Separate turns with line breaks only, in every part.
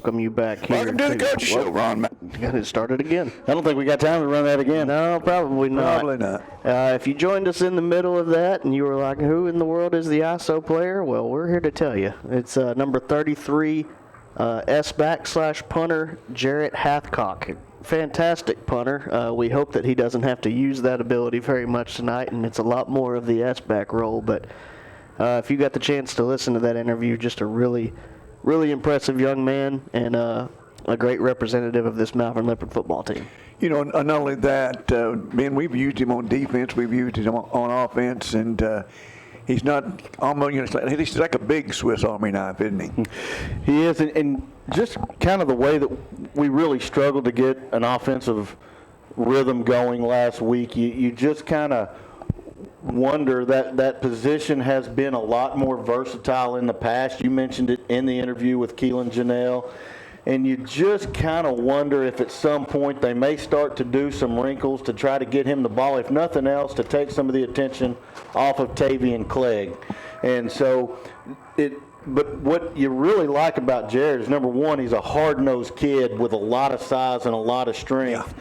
welcome you back here.
Welcome to the Coach Show, Ron.
Got it started again.
I don't think we got time to run that again.
No, probably not.
Probably not.
If you joined us in the middle of that and you were like, who in the world is the ISO player? Well, we're here to tell you. It's number 33, S-back/punter, Jarrett Hathcock. Fantastic punter. We hope that he doesn't have to use that ability very much tonight, and it's a lot more of the S-back role. But if you got the chance to listen to that interview, just a really impressive young man and a great representative of this Malvern Leopard football team.
You know, not only that, man, we've used him on defense, we've used him on offense, and he's not almost, he's like a big Swiss Army knife, isn't he?
He is, and just kind of the way that we really struggled to get an offensive rhythm going last week, you just kind of wonder that position has been a lot more versatile in the past. You mentioned it in the interview with Keelan Janelle, and you just kind of wonder if at some point they may start to do some wrinkles to try to get him the ball, if nothing else, to take some of the attention off of Tavian Clegg. And so but what you really like about Jared is, number one, he's a hard-nosed kid with a lot of size and a lot of strength.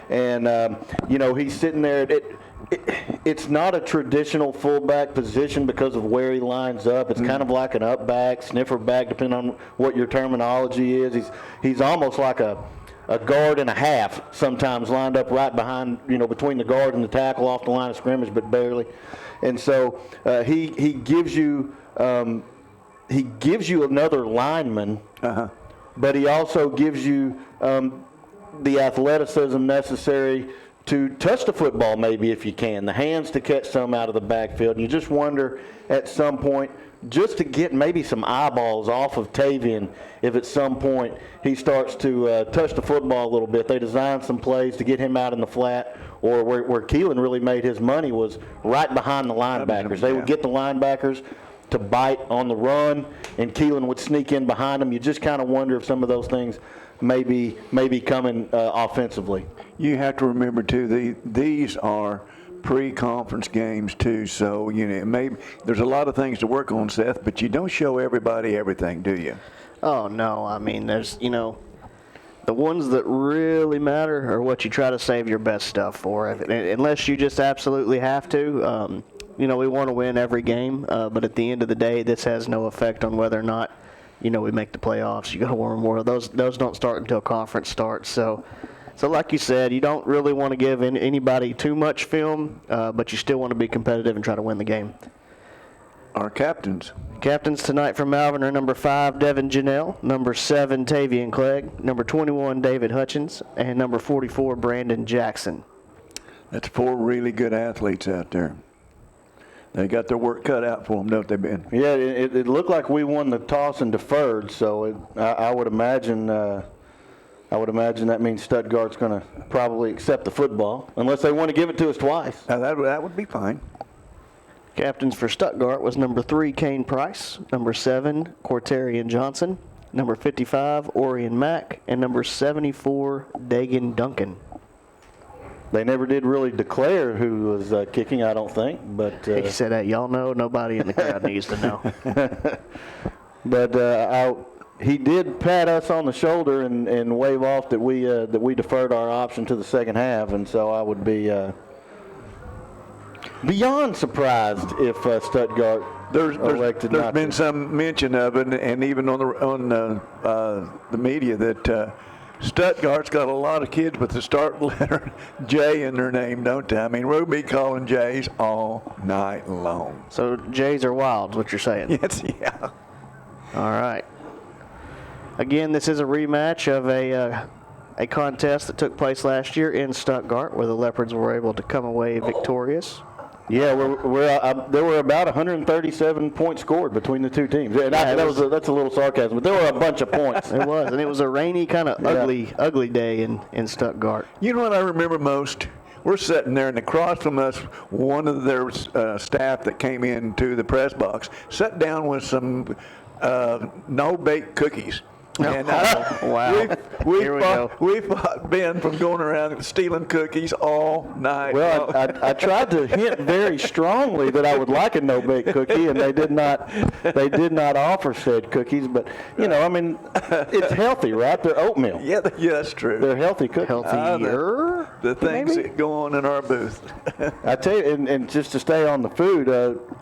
Yeah. And, he's sitting there. It's not a traditional fullback position because of where he lines up. It's kind of like an up back, sniffer back, depending on what your terminology is. He's almost like a guard and a half sometimes, lined up right behind, between the guard and the tackle off the line of scrimmage, but barely. And so he gives you another lineman, but he also gives you the athleticism necessary to touch the football, maybe, if you can, the hands to catch some out of the backfield. And you just wonder at some point, just to get maybe some eyeballs off of Tavian, if at some point he starts to touch the football a little bit. They designed some plays to get him out in the flat, or where Keelan really made his money was right behind the linebackers. They would get the linebackers to bite on the run, and Keelan would sneak in behind them. You just kind of wonder if some of those things may be coming offensively.
You have to remember, too, these are pre-conference games, too, so, maybe there's a lot of things to work on, Seth, but you don't show everybody everything, do you?
Oh, no. I mean, there's, the ones that really matter are what you try to save your best stuff for, unless you just absolutely have to. We want to win every game, but at the end of the day, this has no effect on whether or not, we make the playoffs. You got to win more. Those don't start until conference starts. So like you said, you don't really want to give anybody too much film, but you still want to be competitive and try to win the game.
Our captains.
Captains tonight from Malvern are number 5, Devin Janelle, number 7, Tavian Clegg, number 21, David Hutchins, and number 44, Brandon Jackson. That's
4 really good athletes out there. They got their work cut out for them, don't they, Ben?
Yeah, it looked like we won the toss and deferred, so I would imagine that means Stuttgart's going to probably accept the football, unless they want to give it to us twice.
That would be fine.
Captains for Stuttgart was number 3, Kane Price, number 7, Cortarian Johnson, number 55, Orion Mack, and number 74, Dagan Duncan.
They never did really declare who was kicking, I don't think. But
he said that y'all know. Nobody in the crowd needs to know.
But he did pat us on the shoulder and wave off that we deferred our option to the second half, and so I would be beyond surprised if Stuttgart elected
there's
not
been
to.
some mention of it, and even on the media that. Stuttgart's got a lot of kids with the start letter J in their name, don't they? I mean, we'll be calling J's all night long.
So J's are wild, is what you're saying?
Yes, yeah.
All right. Again, this is a rematch of a contest that took place last year in Stuttgart, where the Leopards were able to come away victorious.
Yeah, there were about 137 points scored between the two teams. That's a little sarcasm, but there were a bunch of points.
It was, and it was a rainy, kind of ugly day in Stuttgart.
You know what I remember most? We're sitting there, and across from us, one of their staff that came into the press box sat down with some no-bake cookies. And
Wow. Here we go.
we fought Ben from going around stealing cookies all night.
Well, I tried to hint very strongly that I would like a no-bake cookie, and they did not offer said cookies. But, you know, I mean, it's healthy, right? They're oatmeal.
yeah, that's true.
They're healthy cookies.
Healthier.
The things that go on in our booth.
I tell you, and just to stay on the food,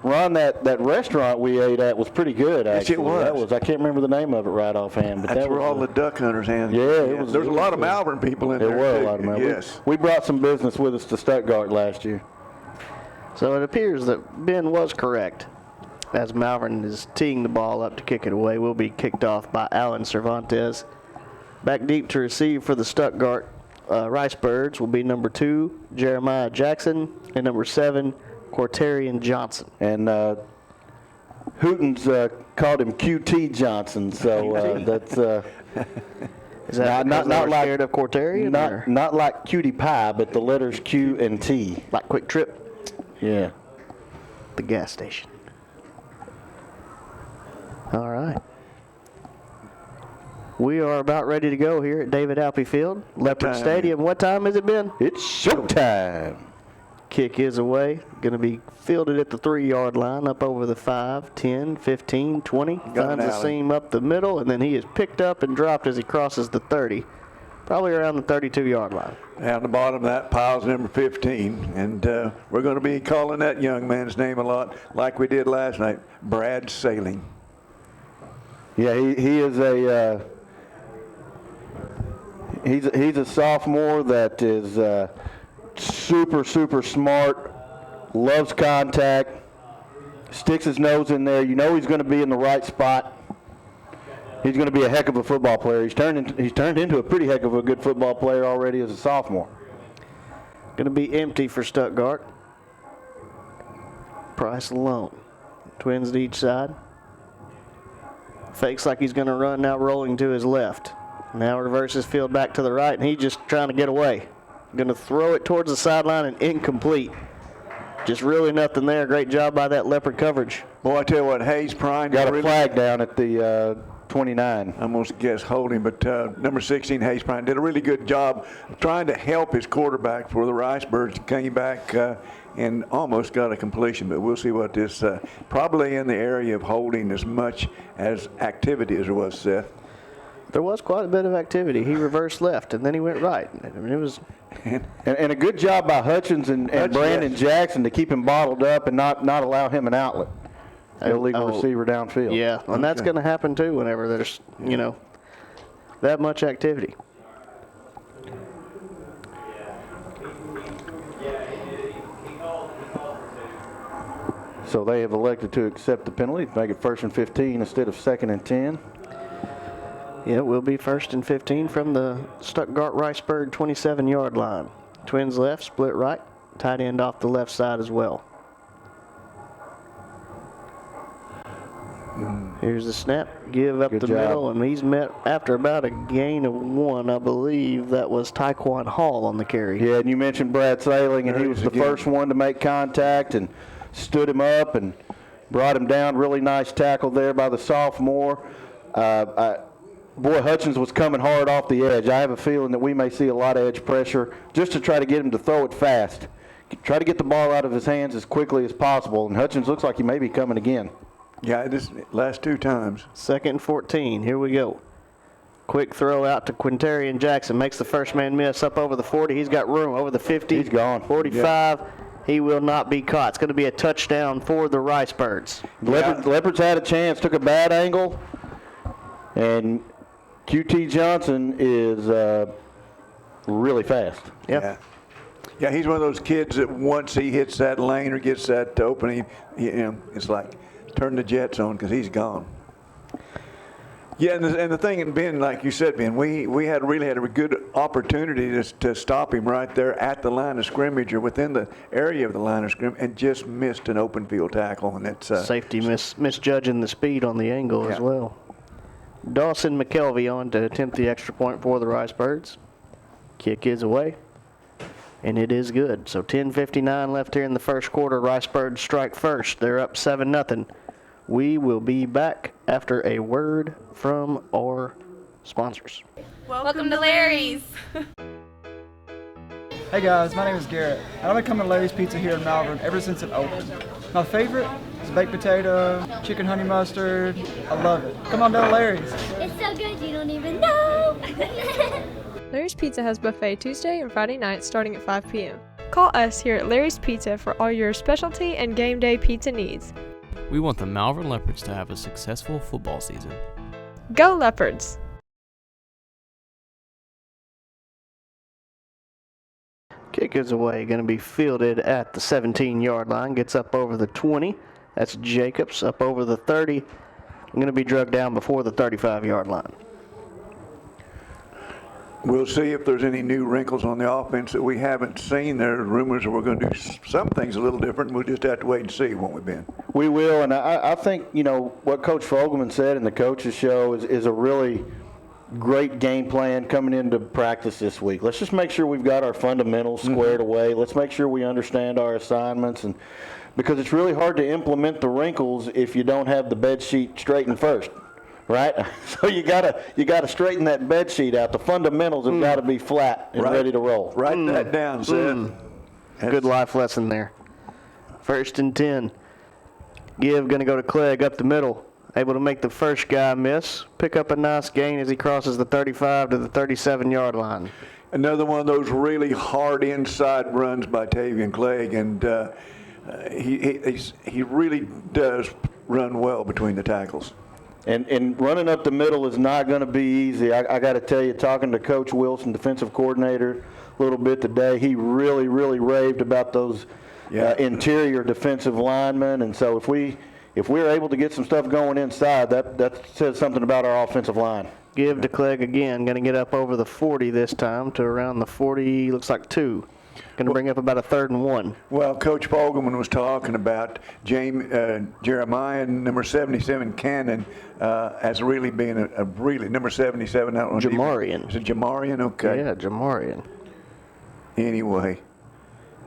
Ron, that restaurant we ate at was pretty good, actually.
Yes, it was.
I can't remember the name of it right offhand. But
That's
that
where
was
all the duck hunters and
Yeah,
there's a lot of Malvern people in
There
there.
were
too.
a lot of Malvern.
Yes.
We brought some business with us to Stuttgart last year.
So it appears that Ben was correct. As Malvern is teeing the ball up to kick it away, will be kicked off by Alan Cervantes. Back deep to receive for the Stuttgart Ricebirds will be number 2, Jeremiah Jackson, and number 7, Quartarian Johnson.
And Hooten's called him QT Johnson, so that's
Is that
not
not
like
scared of Quartarian? or
not like cutie pie, but the letters Q and T.
like Quick Trip,
Yeah.
the gas station. All right. We are about ready to go here at David Alpey Field, Leopard
time?
Stadium. What time has it been?
It's showtime.
Kick is away. Going to be fielded at the 3-yard line, up over the 5, 10, 15, 20.
Got an
Finds a
alley.
seam up the middle, and then he is picked up and dropped as he crosses the 30. Probably around the 32-yard line.
Down the bottom of that pile's number 15, and we're going to be calling that young man's name a lot, like we did last night, Brad Sailing.
Yeah, he is a he's a sophomore that is super smart, loves contact, sticks his nose in there. You know he's going to be in the right spot. He's going to be a heck of a football player. He's turned into a pretty heck of a good football player already as a sophomore.
Going to be empty for Stuttgart. Price alone. Twins to each side. Fakes like he's going to run, now rolling to his left. Now reverses field back to the right, and he's just trying to get away. Going to throw it towards the sideline and incomplete. Just really nothing there. Great job by that Leopard coverage.
Boy, I tell you what, Hayes Prime
Got a flag down at the 29.
I'm going to guess holding, but number 16, Hayes Prime, did a really good job trying to help his quarterback for the Ricebirds. Came back and almost got a completion, but we'll see what this, probably in the area of holding as much as activity as there was, Seth.
There was quite a bit of activity. He reversed left, and then he went right. I mean, it was
And a good job by Hutchins and Brandon
yes.
Jackson to keep him bottled up and not allow him an outlet. Illegal receiver downfield.
Yeah, and that's going to happen too whenever there's, that much activity.
So they have elected to accept the penalty, make it 1st and 15 instead of 2nd and 10.
Yeah, it will be 1st and 15 from the Stuttgart Ricebird 27-yard line. Twins left, split right, tight end off the left side as well. Here's the snap, give up
Good
the
job.
middle, and he's met after about a gain of 1. I believe that was Taekwon Hall on the carry.
Yeah, and you mentioned Brad Sailing, and
There
he
he
was
is
the
again.
first one to make contact and stood him up and brought him down. Really nice tackle there by the sophomore. Boy, Hutchins was coming hard off the edge. I have a feeling that we may see a lot of edge pressure just to try to get him to throw it fast. Try to get the ball out of his hands as quickly as possible, and Hutchins looks like he may be coming again.
Yeah, this last 2 times.
2nd and 14, here we go. Quick throw out to Quintarian Jackson. Makes the first man miss up over the 40. He's got room over the 50.
He's gone.
45. Yeah. He will not be caught. It's going to be a touchdown for the Ricebirds.
Leopards had a chance, took a bad angle, and QT Johnson is really fast.
Yep.
Yeah, he's one of those kids that once he hits that lane or gets that opening, it's like turn the jets on because he's gone. Yeah, and the thing, and Ben, like you said, Ben, we really had a good opportunity to stop him right there at the line of scrimmage or within the area of the line of scrimmage, and just missed an open field tackle, and it's
safety misjudging the speed on the angle as well. Dawson McKelvey on to attempt the extra point for the Ricebirds. Kick is away, and it is good. So 10:59 left here in the first quarter. Ricebirds strike first. They're up 7-0. We will be back after a word from our sponsors.
Welcome to Larry's.
Hey guys, my name is Garrett, and I've been coming to Larry's Pizza here in Malvern ever since it opened. My favorite is baked potato, chicken honey mustard. I love it. Come on down to Larry's.
It's so good you don't even know.
Larry's Pizza has buffet Tuesday and Friday nights starting at 5 p.m. Call us here at Larry's Pizza for all your specialty and game day pizza needs.
We want the Malvern Leopards to have a successful football season.
Go Leopards!
Kick is away, going to be fielded at the 17-yard line, gets up over the 20. That's Jacobs, up over the 30. Going to be drugged down before the 35-yard line.
We'll see if there's any new wrinkles on the offense that we haven't seen. There are rumors that we're going to do some things a little different. We'll just have to wait and see, won't we, Ben?
We will, and I think, what Coach Fogelman said in the coaches show is a really great game plan coming into practice this week. Let's just make sure we've got our fundamentals squared away. Let's make sure we understand our assignments, and because it's really hard to implement the wrinkles if you don't have the bed sheet straightened first, right? So you gotta straighten that bed sheet out. The fundamentals have got to be flat and ready to roll.
Write that down, Seth.
Good life lesson there. 1st and 10. Give going to go to Clegg up the middle. Able to make the first guy miss. Pick up a nice gain as he crosses the 35 to the 37-yard line.
Another one of those really hard inside runs by Tavian Clegg, and he really does run well between the tackles.
And running up the middle is not going to be easy. I got to tell you, talking to Coach Wilson, defensive coordinator, a little bit today, he really, really raved about those interior defensive linemen. And so if we're able to get some stuff going inside, that says something about our offensive line.
Give to Clegg again. Going to get up over the 40 this time to around the 40, looks like 2. Going to bring up about a 3rd and 1.
Well, Coach Fogelman was talking about Jeremiah, number 77, Cannon, as really being a really, number 77. I don't know.
Jamarian.
Is it Jamarian? Okay.
Yeah, Jamarian.
Anyway,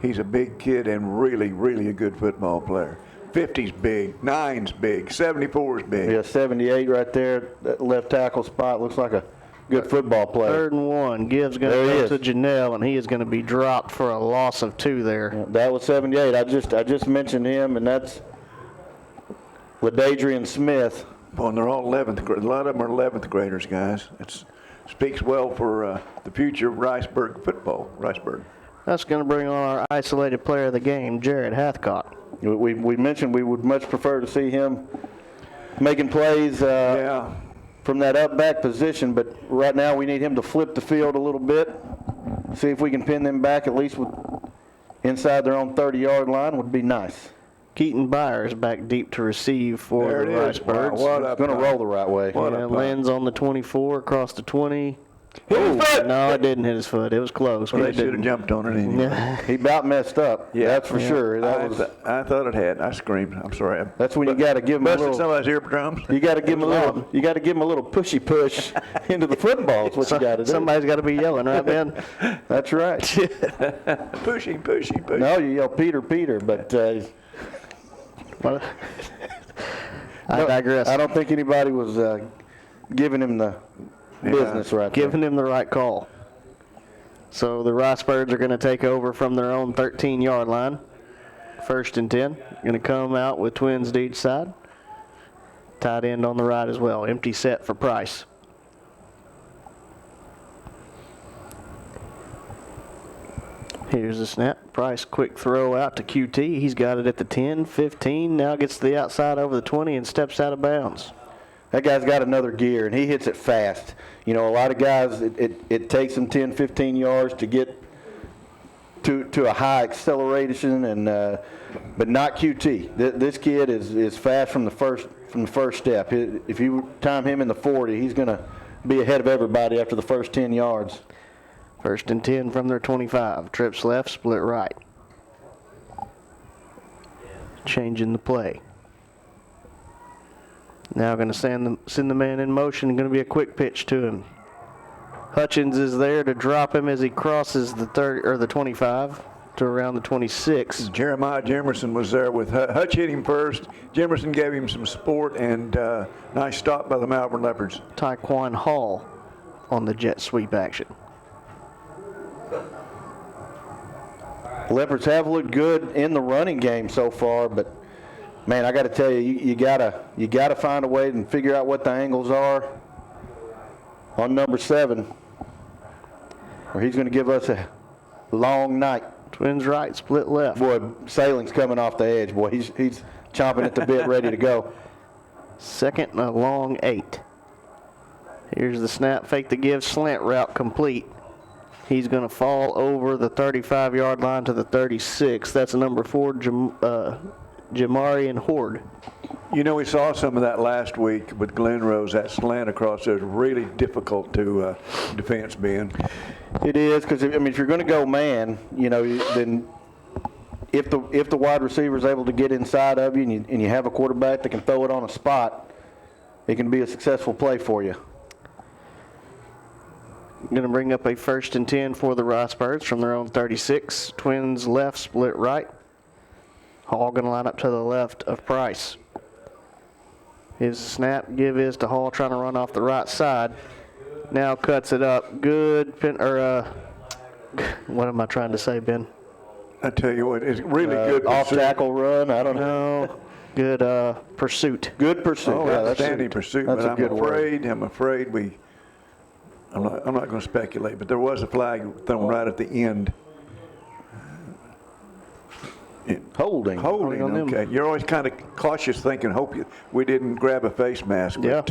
he's a big kid and really, really a good football player. 50's big, 9's big, 74's big.
Yeah, 78 right there, that left tackle spot looks like a good football player.
3rd and 1. Give's going to go to Janelle, and he is going to be dropped for a loss of 2 there.
Yeah, that was 78. I just mentioned him, and that's LaDadrian Smith.
Well, and they're all 11th grade. A lot of them are 11th graders, guys. It speaks well for the future of Ricebird football. Ricebird.
That's going to bring on our isolated player of the game, Jared Hathcock.
We mentioned we would much prefer to see him making plays from that up back position, but right now we need him to flip the field a little bit, see if we can pin them back at least inside their own 30-yard line would be nice.
Keaton Byers back deep to receive for the Ricebirds.
Wow, it's going to roll the right way.
Lands on the 24, across the 20.
Hit his foot!
No, it didn't hit his foot. It was close.
Well, they should have jumped on it anyway.
Yeah.
He about messed up. Yeah, that's for sure.
I thought it had. I screamed. I'm sorry.
That's when you got to give him a little.
Somebody's eardrums.
You got to give him a little. You got to give him a little pushy push into the football. Is what you got to do.
Somebody's got to be yelling, right, Ben?
That's right.
Pushing.
No, you yell Peter, but.
I digress.
I don't think anybody was giving him the business right
Giving him the right call. So the Ricebirds are going to take over from their own 13-yard line. 1st and 10. Going to come out with twins to each side. Tight end on the right as well. Empty set for Price. Here's the snap. Price, quick throw out to QT. He's got it at the 10, 15. Now gets to the outside over the 20 and steps out of bounds.
That guy's got another gear, and he hits it fast. A lot of guys, it takes them 10, 15 yards to get to a high acceleration, but not QT. This kid is fast from the first step. If you time him in the 40, he's going to be ahead of everybody after the first 10 yards.
1st and 10 from their 25. Trips left, split right. Changing the play. Now going to send the man in motion. Going to be a quick pitch to him. Hutchins is there to drop him as he crosses the 25 to around the 26.
Jeremiah Jemerson was there with Hutch hit him first. Jemerson gave him some support, and nice stop by the Malvern Leopards.
Tyquan Hall on the jet sweep action.
Leopards have looked good in the running game so far, but man, I got to tell you, you gotta find a way and figure out what the angles are on number 7, or he's going to give us a long night.
Twins right, split left.
Boy, Sailing's coming off the edge. Boy, he's chomping at the bit, ready to go.
Second and a long 8. Here's the snap, fake the give, slant route complete. He's going to fall over the 35-yard line to the 36. That's number 4, Jamarian Horde.
You know, we saw some of that last week with Glen Rose. That slant across there is really difficult to defense, Ben.
It is, because if you're going to go man, then if the wide receiver is able to get inside of you and you have a quarterback that can throw it on a spot, it can be a successful play for you.
Going to bring up a 1st and 10 for the Ricebirds from their own 36. Twins left, split right. Hall going to line up to the left of Price. His snap give is to Hall, trying to run off the right side. Now cuts it up. Good, what am I trying to say, Ben?
I tell you what, it's really good
Off
pursuit.
tackle run, I don't know.
No, good pursuit.
Good pursuit.
Oh,
Yeah,
outstanding pursuit.
That's
But
a good word.
I'm afraid I'm not going to speculate, but there was a flag thrown right at the end.
Holding.
Holding,
on them.
okay. You're always kind of cautious thinking, we didn't grab a face mask. But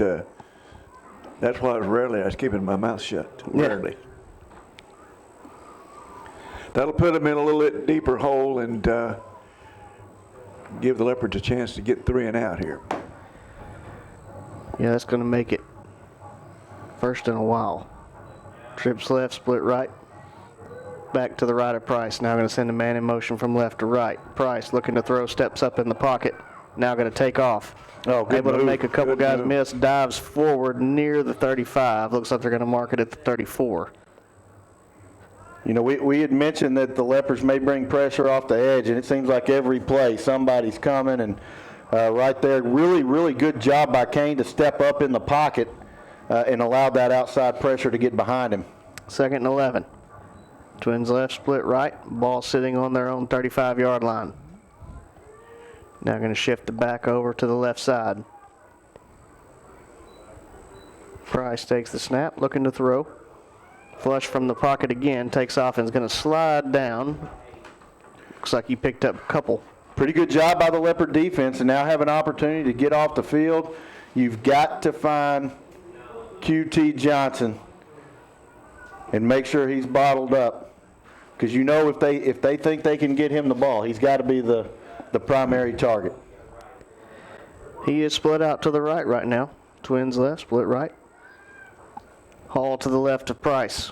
that's why I was keeping my mouth shut, rarely. That'll put them in a little bit deeper hole and give the Leopards a chance to get 3 and out here.
Yeah, that's going to make it first in a while. Trips left, split right. Back to the right of Price. Now going to send a man in motion from left to right. Price looking to throw, steps up in the pocket. Now going to take off.
Oh, good
Able
move.
to make a couple
Good
guys
move.
miss. Dives forward near the 35. Looks like they're going to mark it at the 34.
We had mentioned that the Leopards may bring pressure off the edge, and it seems like every play somebody's coming. And right there, really, really good job by Kane to step up in the pocket and allow that outside pressure to get behind him.
2nd and 11. Twins left, split right. Ball sitting on their own 35-yard line. Now going to shift the back over to the left side. Price takes the snap, looking to throw. Flush from the pocket again, takes off and is going to slide down. Looks like he picked up a couple.
Pretty good job by the Leopard defense, and now have an opportunity to get off the field. You've got to find QT Johnson and make sure he's bottled up. Because if they think they can get him the ball, he's got to be the primary target.
He is split out to the right now. Twins left, split right. Hall to the left of Price.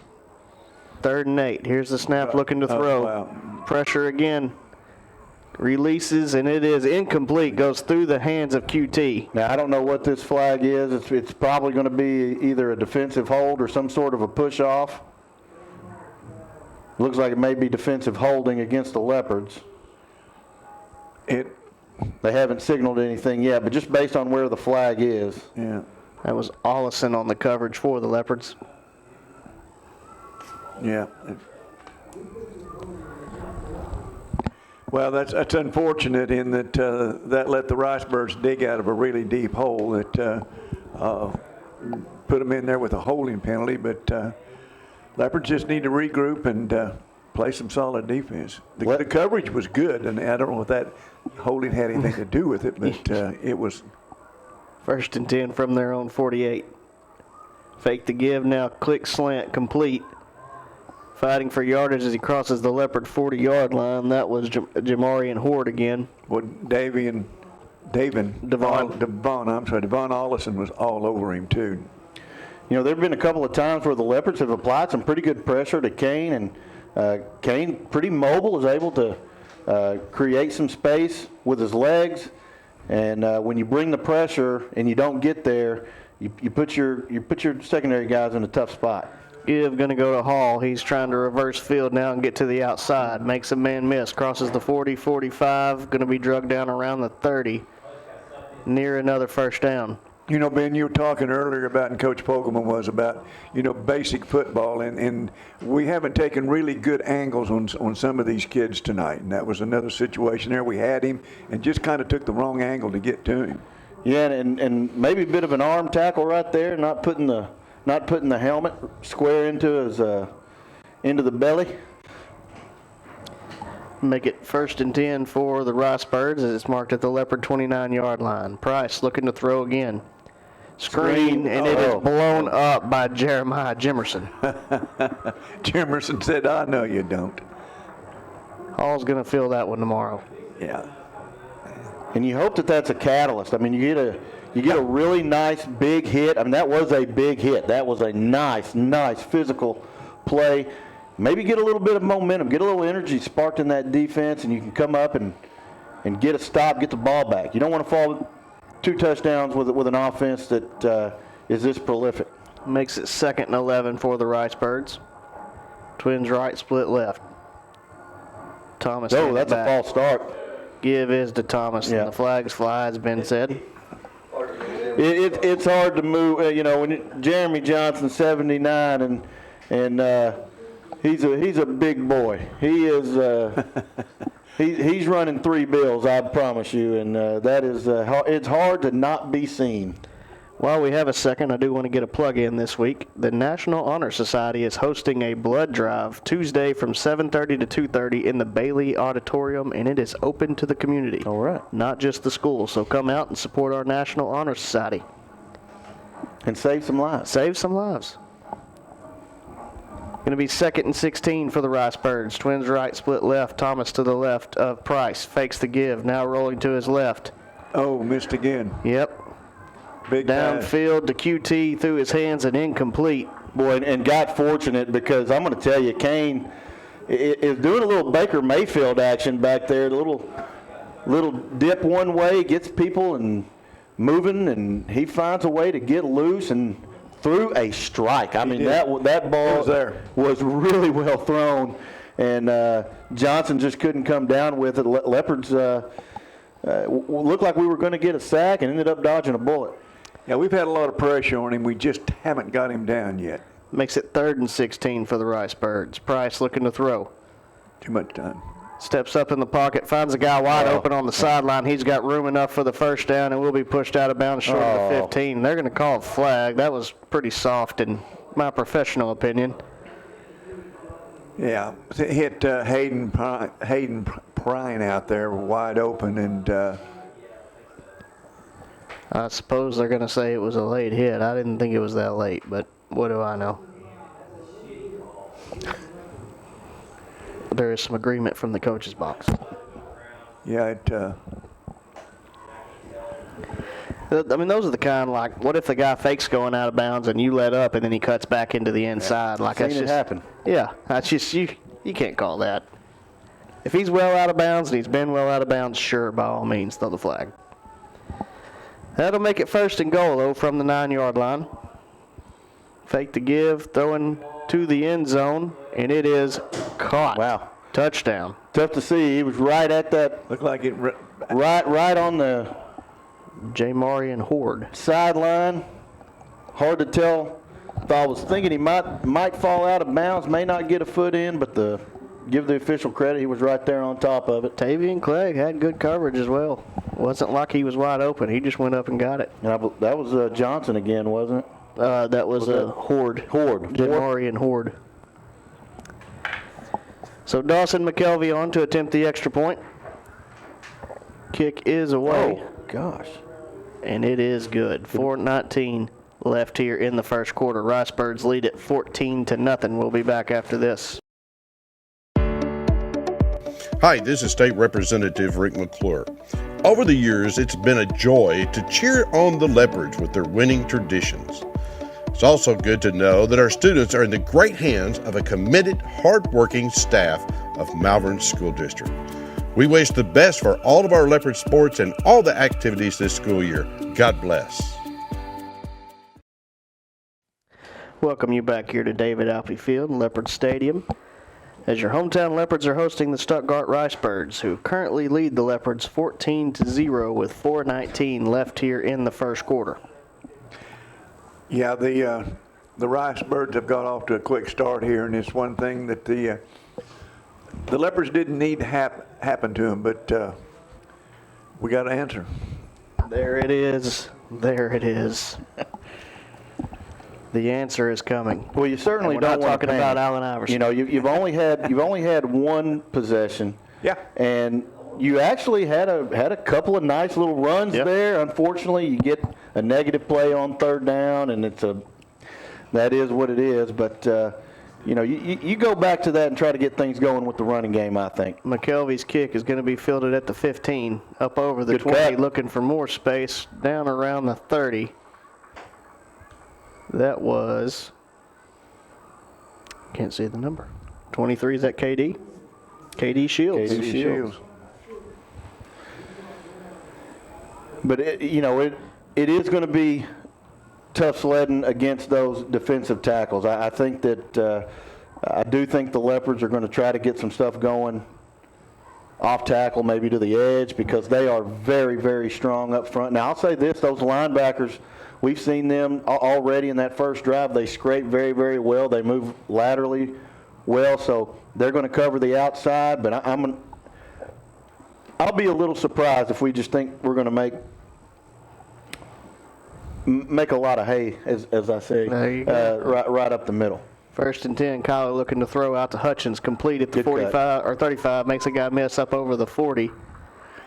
3rd and 8. Here's the snap, looking to throw.
Wow.
Pressure again. Releases, and it is incomplete. Goes through the hands of QT.
Now, I don't know what this flag is. It's probably going to be either a defensive hold or some sort of a push-off. Looks like it may be defensive holding against the Leopards. They haven't signaled anything yet, but just based on where the flag is.
Yeah.
That was Ollison on the coverage for the Leopards.
Yeah. Well, that's unfortunate in that that let the Ricebirds dig out of a really deep hole that put them in there with a holding penalty. But Leopards just need to regroup and play some solid defense. The coverage was good, and I don't know if that holding had anything to do with it, but it was.
1st and 10 from their own 48. Fake the give, now click slant, complete. Fighting for yardage as he crosses the Leopard 40-yard line. That was Jamarian Horde again.
Well, Devon Ollison was all over him, too.
There have been a couple of times where the Leopards have applied some pretty good pressure to Kane, and Kane, pretty mobile, is able to create some space with his legs. And when you bring the pressure and you don't get there, you put your secondary guys in a tough spot.
Give going to go to Hall. He's trying to reverse field now and get to the outside. Makes a man miss. Crosses the 40, 45. Going to be drugged down around the 30. Near another 1st down.
You know, Ben, you were talking earlier about, and Coach Pokelman was about, basic football, and we haven't taken really good angles on some of these kids tonight, and that was another situation there. We had him and just kind of took the wrong angle to get to him.
Yeah, and maybe a bit of an arm tackle right there, not putting the helmet square into the belly.
Make it 1st and 10 for the Ricebirds as it's marked at the Leopard 29-yard line. Price looking to throw again. Screen, and it is blown up by Jeremiah Jimerson.
Jimerson said, I know you don't.
Hall's going to fill that one tomorrow.
Yeah.
And you hope that that's a catalyst. I mean, you get a really nice big hit. I mean, that was a big hit. That was a nice physical play. Maybe get a little bit of momentum, get a little energy sparked in that defense, and you can come up and get a stop, get the ball back. You don't want to fall 2 touchdowns with an offense that is this prolific.
Makes it 2nd and 11 for the Ricebirds. Twins right, split left. Thomas.
Oh, that's a false start.
Give is to Thomas, and the flags fly, has been said.
It's hard to move. When Jeremy Johnson, 79, and he's a big boy. He is. He's running 3 bills, I promise you, and that is it's hard to not be seen.
While we have a second, I do want to get a plug in this week. The National Honor Society is hosting a blood drive Tuesday from 7:30 to 2:30 in the Bailey Auditorium, and it is open to the community.
All right.
Not just the school. So come out and support our National Honor Society.
And save some lives.
Save some lives. Going to be 2nd and 16 for the Ricebirds. Twins right, split left. Thomas to the left of Price. Fakes the give. Now rolling to his left.
Oh, missed again.
Yep.
Big
downfield to QT through his hands and incomplete.
Boy, and got fortunate because I'm going to tell you, Kane is doing a little Baker Mayfield action back there. A little dip one way, gets people and moving, and he finds a way to get loose and threw a strike. I mean, that ball was really well thrown, and Johnson just couldn't come down with it. Leopards looked like we were going to get a sack and ended up dodging a bullet.
Yeah, we've had a lot of pressure on him. We just haven't got him down yet.
Makes it 3rd and 16 for the Ricebirds. Price looking to throw.
Too much time.
Steps up in the pocket, finds a guy wide open on the sideline. He's got room enough for the 1st down and will be pushed out of bounds short of the 15. They're going to call a flag. That was pretty soft in my professional opinion.
Yeah, it hit Hayden Prine out there wide open, and
I suppose they're going to say it was a late hit. I didn't think it was that late, but what do I know? There is some agreement from the coach's box.
Yeah,
I mean, those are the kind, like, what if the guy fakes going out of bounds and you let up and then he cuts back into the inside? Like, that's just
happen.
Yeah, that's just, you can't call that. If he's well out of bounds and he's been well out of bounds, sure, by all means, throw the flag. That'll make it 1st and goal, though, from the 9-yard line. Fake the give, throwing to the end zone, and it is caught.
Wow.
Touchdown.
Tough to see. He was right at that.
looked like it.
Right on the
J. Marion Horde.
Sideline. Hard to tell. I was thinking he might fall out of bounds, may not get a foot in, but give the official credit, he was right there on top of it.
Tavian Clegg had good coverage as well. Wasn't like he was wide open. He just went up and got it.
That was Johnson again, wasn't it?
That was a Horde. J. Marion Horde. So Dawson McKelvey on to attempt the extra point. Kick is away.
Oh, gosh.
And it is good. 4:19 left here in the 1st quarter. Ricebirds lead at 14-0. We'll be back after this.
Hi, this is State Representative Rick McClure. Over the years, it's been a joy to cheer on the Leopards with their winning traditions. It's also good to know that our students are in the great hands of a committed, hard-working staff of Malvern School District. We wish the best for all of our Leopard sports and all the activities this school year. God bless.
Welcome you back here to David Alfie Field and Leopard Stadium, as your hometown Leopards are hosting the Stuttgart Ricebirds, who currently lead the Leopards 14-0 with 4:19 left here in the 1st quarter.
Yeah, the Ricebirds have got off to a quick start here, and it's one thing that the Leopards didn't need to happen to them, but we got an answer.
There it is. There it is. The answer is coming.
Well, you certainly
And we're
don't
not
want to
talking about
panic.
Allen Iverson.
You know, you've only had one possession.
Yeah.
And you actually had a couple of nice little runs there. Unfortunately, you get a negative play on third down, and that is what it is. But you know, you go back to that and try to get things going with the running game, I think.
McKelvey's kick is going to be fielded at the 15, up over the
Good
20,
cut.
looking for more space, down around the 30. That was, can't see the number. 23, is that KD? KD Shields.
KD Shields. But it is going to be tough sledding against those defensive tackles. I think that I do think the Leopards are going to try to get some stuff going off tackle, maybe to the edge, because they are very, very strong up front. Now, I'll say this, those linebackers, we've seen them already in that first drive. They scrape very, very well. They move laterally well, so they're going to cover the outside. But I'll be a little surprised if we just think we're going to make a lot of hay, as I say, right up the middle.
1st and 10, Kyler looking to throw out to Hutchins, complete at the
Good
45
cut.
or 35, makes a guy miss up over the 40.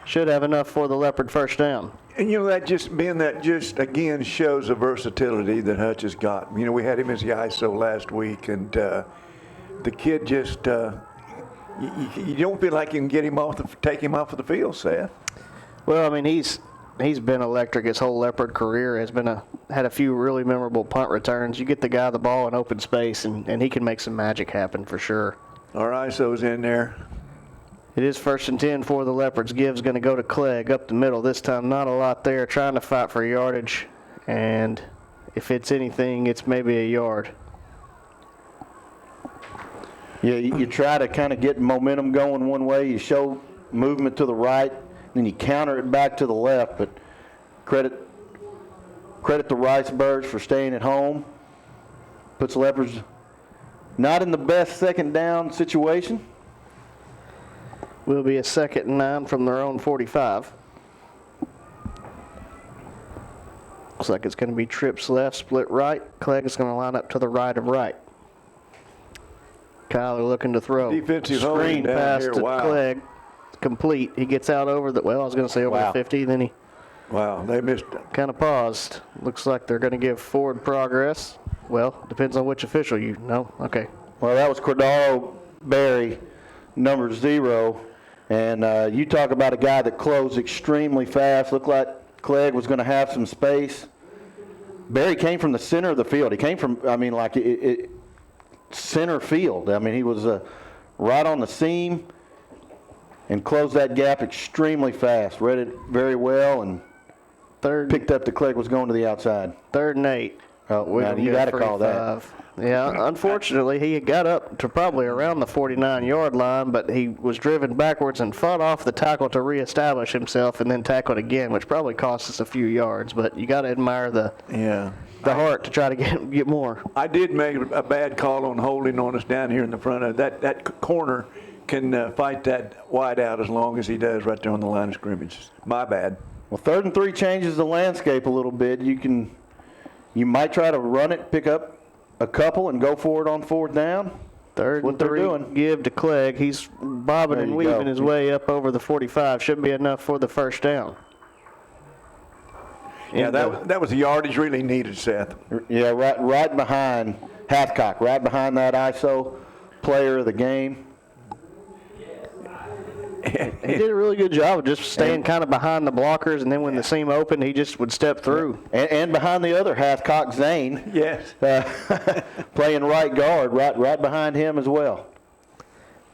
Should have enough for the Leopard first down.
And that just again shows the versatility that Hutch has got. We had him as the ISO last week, and the kid just you don't feel like you can take him off of the field, Seth.
Well, I mean, he's been electric his whole Leopard career. Had a few really memorable punt returns. You get the guy the ball in open space, and he can make some magic happen for sure.
Our ISO's in there.
It is 1st and 10 for the Leopards. Gibbs going to go to Clegg up the middle. This time not a lot there, trying to fight for yardage. And if it's anything, it's maybe a yard.
Yeah, you try to kind of get momentum going one way. You show movement to the right, then you counter it back to the left. But credit the Ricebirds for staying at home. Puts the Leopards not in the best second down situation.
Will be a 2nd and 9 from their own 45. Looks like it's going to be trips left, split right. Clegg is going to line up to the right of right. Kyler looking to throw.
Defensive
Screen
holding down
pass
here.
to
Wow.
Clegg. Complete. He gets out over the, I was going to say over the 50, then he
They missed it.
kind of paused. Looks like they're going to give forward progress. Well, depends on which official you know. Okay.
Well, that was Cordaro Berry, number 0. And you talk about a guy that closed extremely fast. Looked like Clegg was going to have some space. Berry came from the center of the field. He came from, center field. He was right on the seam and closed that gap extremely fast. Read it very well and picked up the Clegg was going to the outside.
3rd and 8.
Oh, now you got to call that.
Yeah, unfortunately, he got up to probably around the 49-yard line, but he was driven backwards and fought off the tackle to reestablish himself and then tackled again, which probably cost us a few yards. But you got to admire the heart to try to get more.
I did make a bad call on holding on us down here in the front of that corner. Can fight that wide out as long as he does right there on the line of scrimmage. My bad.
Well, 3rd and 3 changes the landscape a little bit. You might try to run it, pick up a couple, and go for it on 4th down.
3rd
what
and
they're
3.
Doing.
Give to Clegg. He's bobbing and weaving his way up over the 45. Should be enough for the first down.
Yeah, that was the yardage really needed, Seth.
Yeah, right behind Hathcock, right behind that ISO player of the game.
He did a really good job of just staying kind of behind the blockers, and then when the seam opened, he just would step through.
And behind the other Hathcock, Zane.
Yes.
Playing right guard, right behind him as well.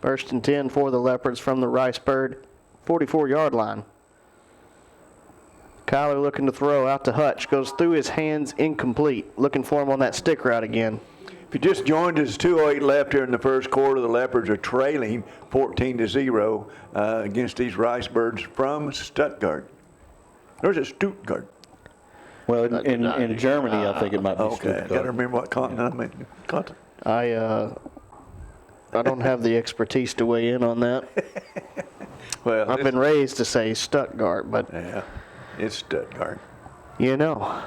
1st and 10 for the Leopards from the Ricebird 44-yard line. Kyler looking to throw out to Hutch. Goes through his hands, incomplete. Looking for him on that stick route again.
If you just joined us, 2:08 left here in the first quarter. The Leopards are trailing 14-0 against these Ricebirds from Stuttgart. There's a Stuttgart.
Well, in Germany, I think it might be
Okay,
Stuttgart.
I got to remember what continent I'm in.
I don't have the expertise to weigh in on that.
Well,
I've been raised to say Stuttgart, but
yeah, it's Stuttgart.
you know.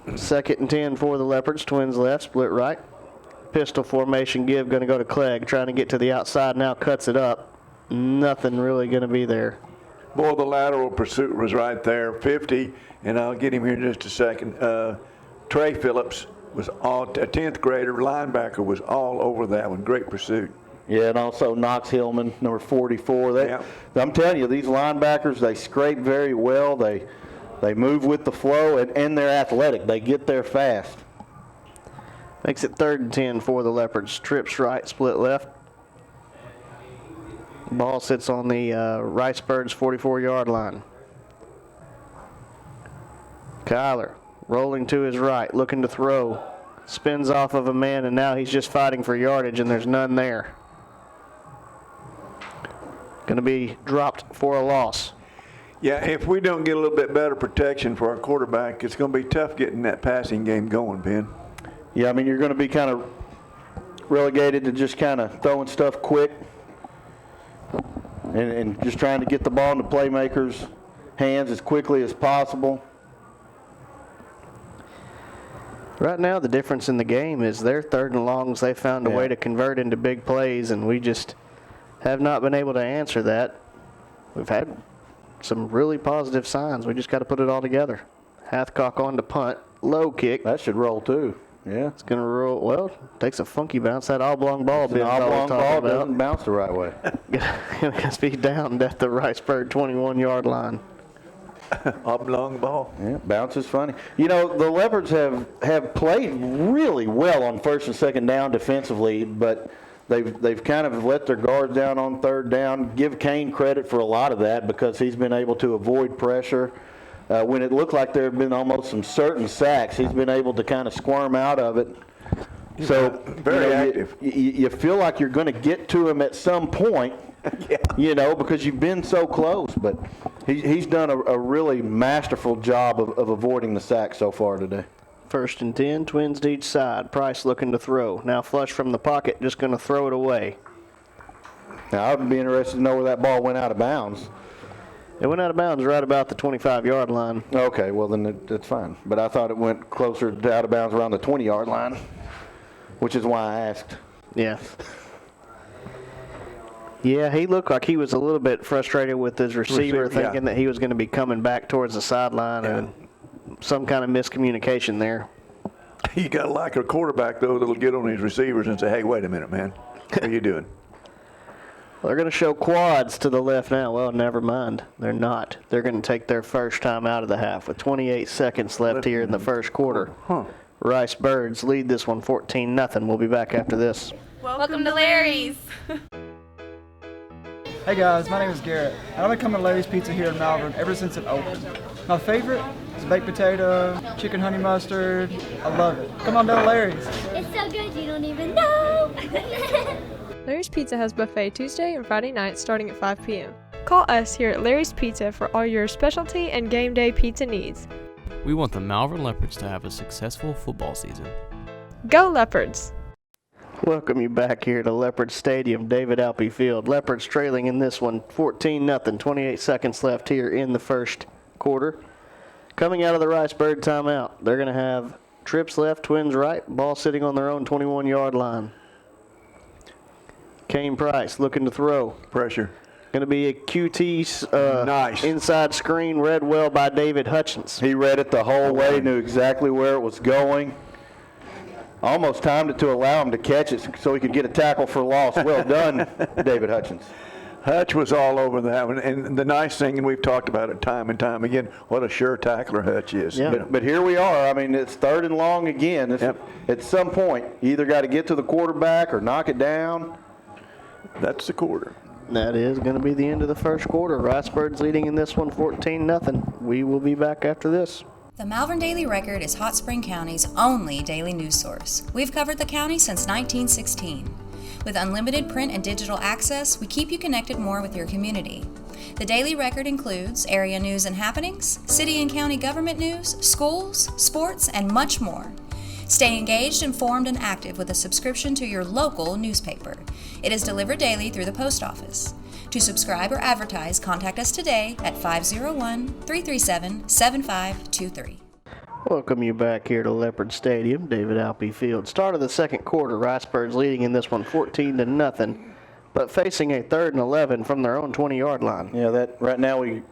2nd and 10 for the Leopards. Twins left, split right. Pistol formation give, going to go to Clegg, trying to get to the outside now, cuts it up. Nothing really going to be there.
Boy, the lateral pursuit was right there, 50, and I'll get him here in just a second. Trey Phillips was a 10th grader, linebacker, was all over that one. Great pursuit.
Yeah, and also Knox Hillman, number 44.
Yeah.
I'm telling you, these linebackers, they scrape very well. They move with the flow, and they're athletic. They get there fast.
Makes it 3rd and 10 for the Leopards. Trips right, split left. Ball sits on the Ricebirds 44-yard line. Kyler rolling to his right, looking to throw. Spins off of a man, and now he's just fighting for yardage, and there's none there. Going to be dropped for a loss.
Yeah, if we don't get a little bit better protection for our quarterback, it's going to be tough getting that passing game going, Ben.
Yeah, I mean, you're going to be kind of relegated to just kind of throwing stuff quick and just trying to get the ball in the playmakers' hands as quickly as possible.
Right now, the difference in the game is their 3rd and longs. They found a way to convert into big plays, and we just have not been able to answer that. We've had some really positive signs. We just got to put it all together. Hathcock on to punt. Low kick.
That should roll too. Yeah.
It's going to roll. Well, takes a funky bounce. That oblong ball.
An oblong ball doesn't bounce the right way.
Going to be down at the Ricebird 21-yard line.
Oblong ball.
Yeah, bounce is funny. You know, the Leopards have played really well on 1st and 2nd down defensively, but they've kind of let their guards down on 3rd down. Give Kane credit for a lot of that because he's been able to avoid pressure. When it looked like there have been almost some certain sacks, he's been able to kind of squirm out of it. So
very active.
You feel like you're going to get to him at some point, you know, because you've been so close. But he's done a really masterful job of avoiding the sack so far today.
1st and 10, Twins to each side. Price looking to throw. Now flush from the pocket, just going to throw it away.
Now, I would be interested to know where that ball went out of bounds.
It went out of bounds right about the 25-yard line.
Okay, well, then that's fine. But I thought it went closer to out of bounds around the 20-yard line, which is why I asked.
Yeah. Yeah, he looked like he was a little bit frustrated with his receiver thinking that he was going to be coming back towards the sideline and some kind of miscommunication there.
You got to like a quarterback, though, that'll get on his receivers and say, hey, wait a minute, man. What are you doing?
Well, they're going to show quads to the left now. Well, never mind. They're not. They're going to take their first time out of the half with 28 seconds left here in the first quarter. Ricebirds lead this one 14-0. We'll be back after this.
Welcome to Larry's.
Hey guys, my name is Garrett, and I've been coming to Larry's Pizza here in Malvern ever since it opened. My favorite is baked potato, chicken honey mustard. I love it. Come on down to Larry's.
It's so good you don't even know.
Larry's Pizza has buffet Tuesday and Friday nights starting at 5 p.m. Call us here at Larry's Pizza for all your specialty and game day pizza needs.
We want the Malvern Leopards to have a successful football season.
Go Leopards!
Welcome you back here to Leopard Stadium, David Alpe Field. Leopards trailing in this one 14-0. 28 seconds left here in the first quarter. Coming out of the Ricebird timeout, they're going to have trips left, Twins right, ball sitting on their own 21-yard line. Kane Price looking to throw.
Pressure.
Going to be a QT
nice
inside screen read well by David Hutchins.
He read it the whole way, knew exactly where it was going. Almost timed it to allow him to catch it so he could get a tackle for loss. Well done, David Hutchins.
Hutch was all over that one. And the nice thing, and we've talked about it time and time again, what a sure tackler Hutch is.
Yeah.
But here we are. I mean, it's 3rd and long again. At some point, you either got to get to the quarterback or knock it down.
That's the quarter.
That is going to be the end of the first quarter. Ricebirds leading in this one 14-0. We will be back after this.
The Malvern Daily Record is Hot Spring County's only daily news source. We've covered the county since 1916. With unlimited print and digital access, we keep you connected more with your community. The Daily Record includes area news and happenings, city and county government news, schools, sports, and much more. Stay engaged, informed, and active with a subscription to your local newspaper. It is delivered daily through the post office. To subscribe or advertise, contact us today at 501-337-7523.
Welcome you back here to Leopard Stadium, David Alpe Field. Start of the second quarter, Ricebirds leading in this one 14-0, but facing a 3rd and 11 from their own 20-yard line.
Yeah, that right now a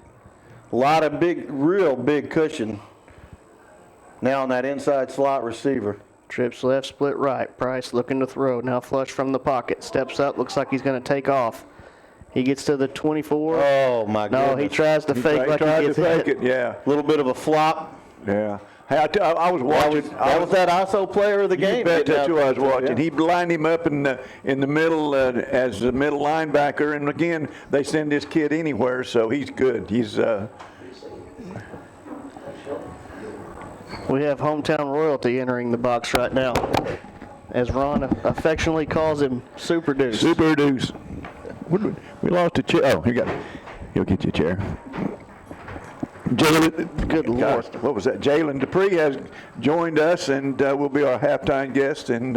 lot of real big cushion now on that inside slot receiver.
Trips left, split right. Price looking to throw. Now flush from the pocket. Steps up. Looks like he's going to take off. He gets to the 24.
Oh, my goodness.
No, he tries to fake like he gets hit.
Yeah.
A little bit of a flop.
Yeah. Hey, I was watching.
That was that ISO player of the game.
You bet that's who I was watching.
Yeah.
He lined him up in the middle as the middle linebacker, and again, they send this kid anywhere, so he's good. He's.
We have hometown royalty entering the box right now, as Ron affectionately calls him Super Deuce.
Super Deuce. We lost a chair. Oh, he'll get you a chair. Jalen,
good Lord.
What was that? Jalen Dupree has joined us and will be our halftime guest, and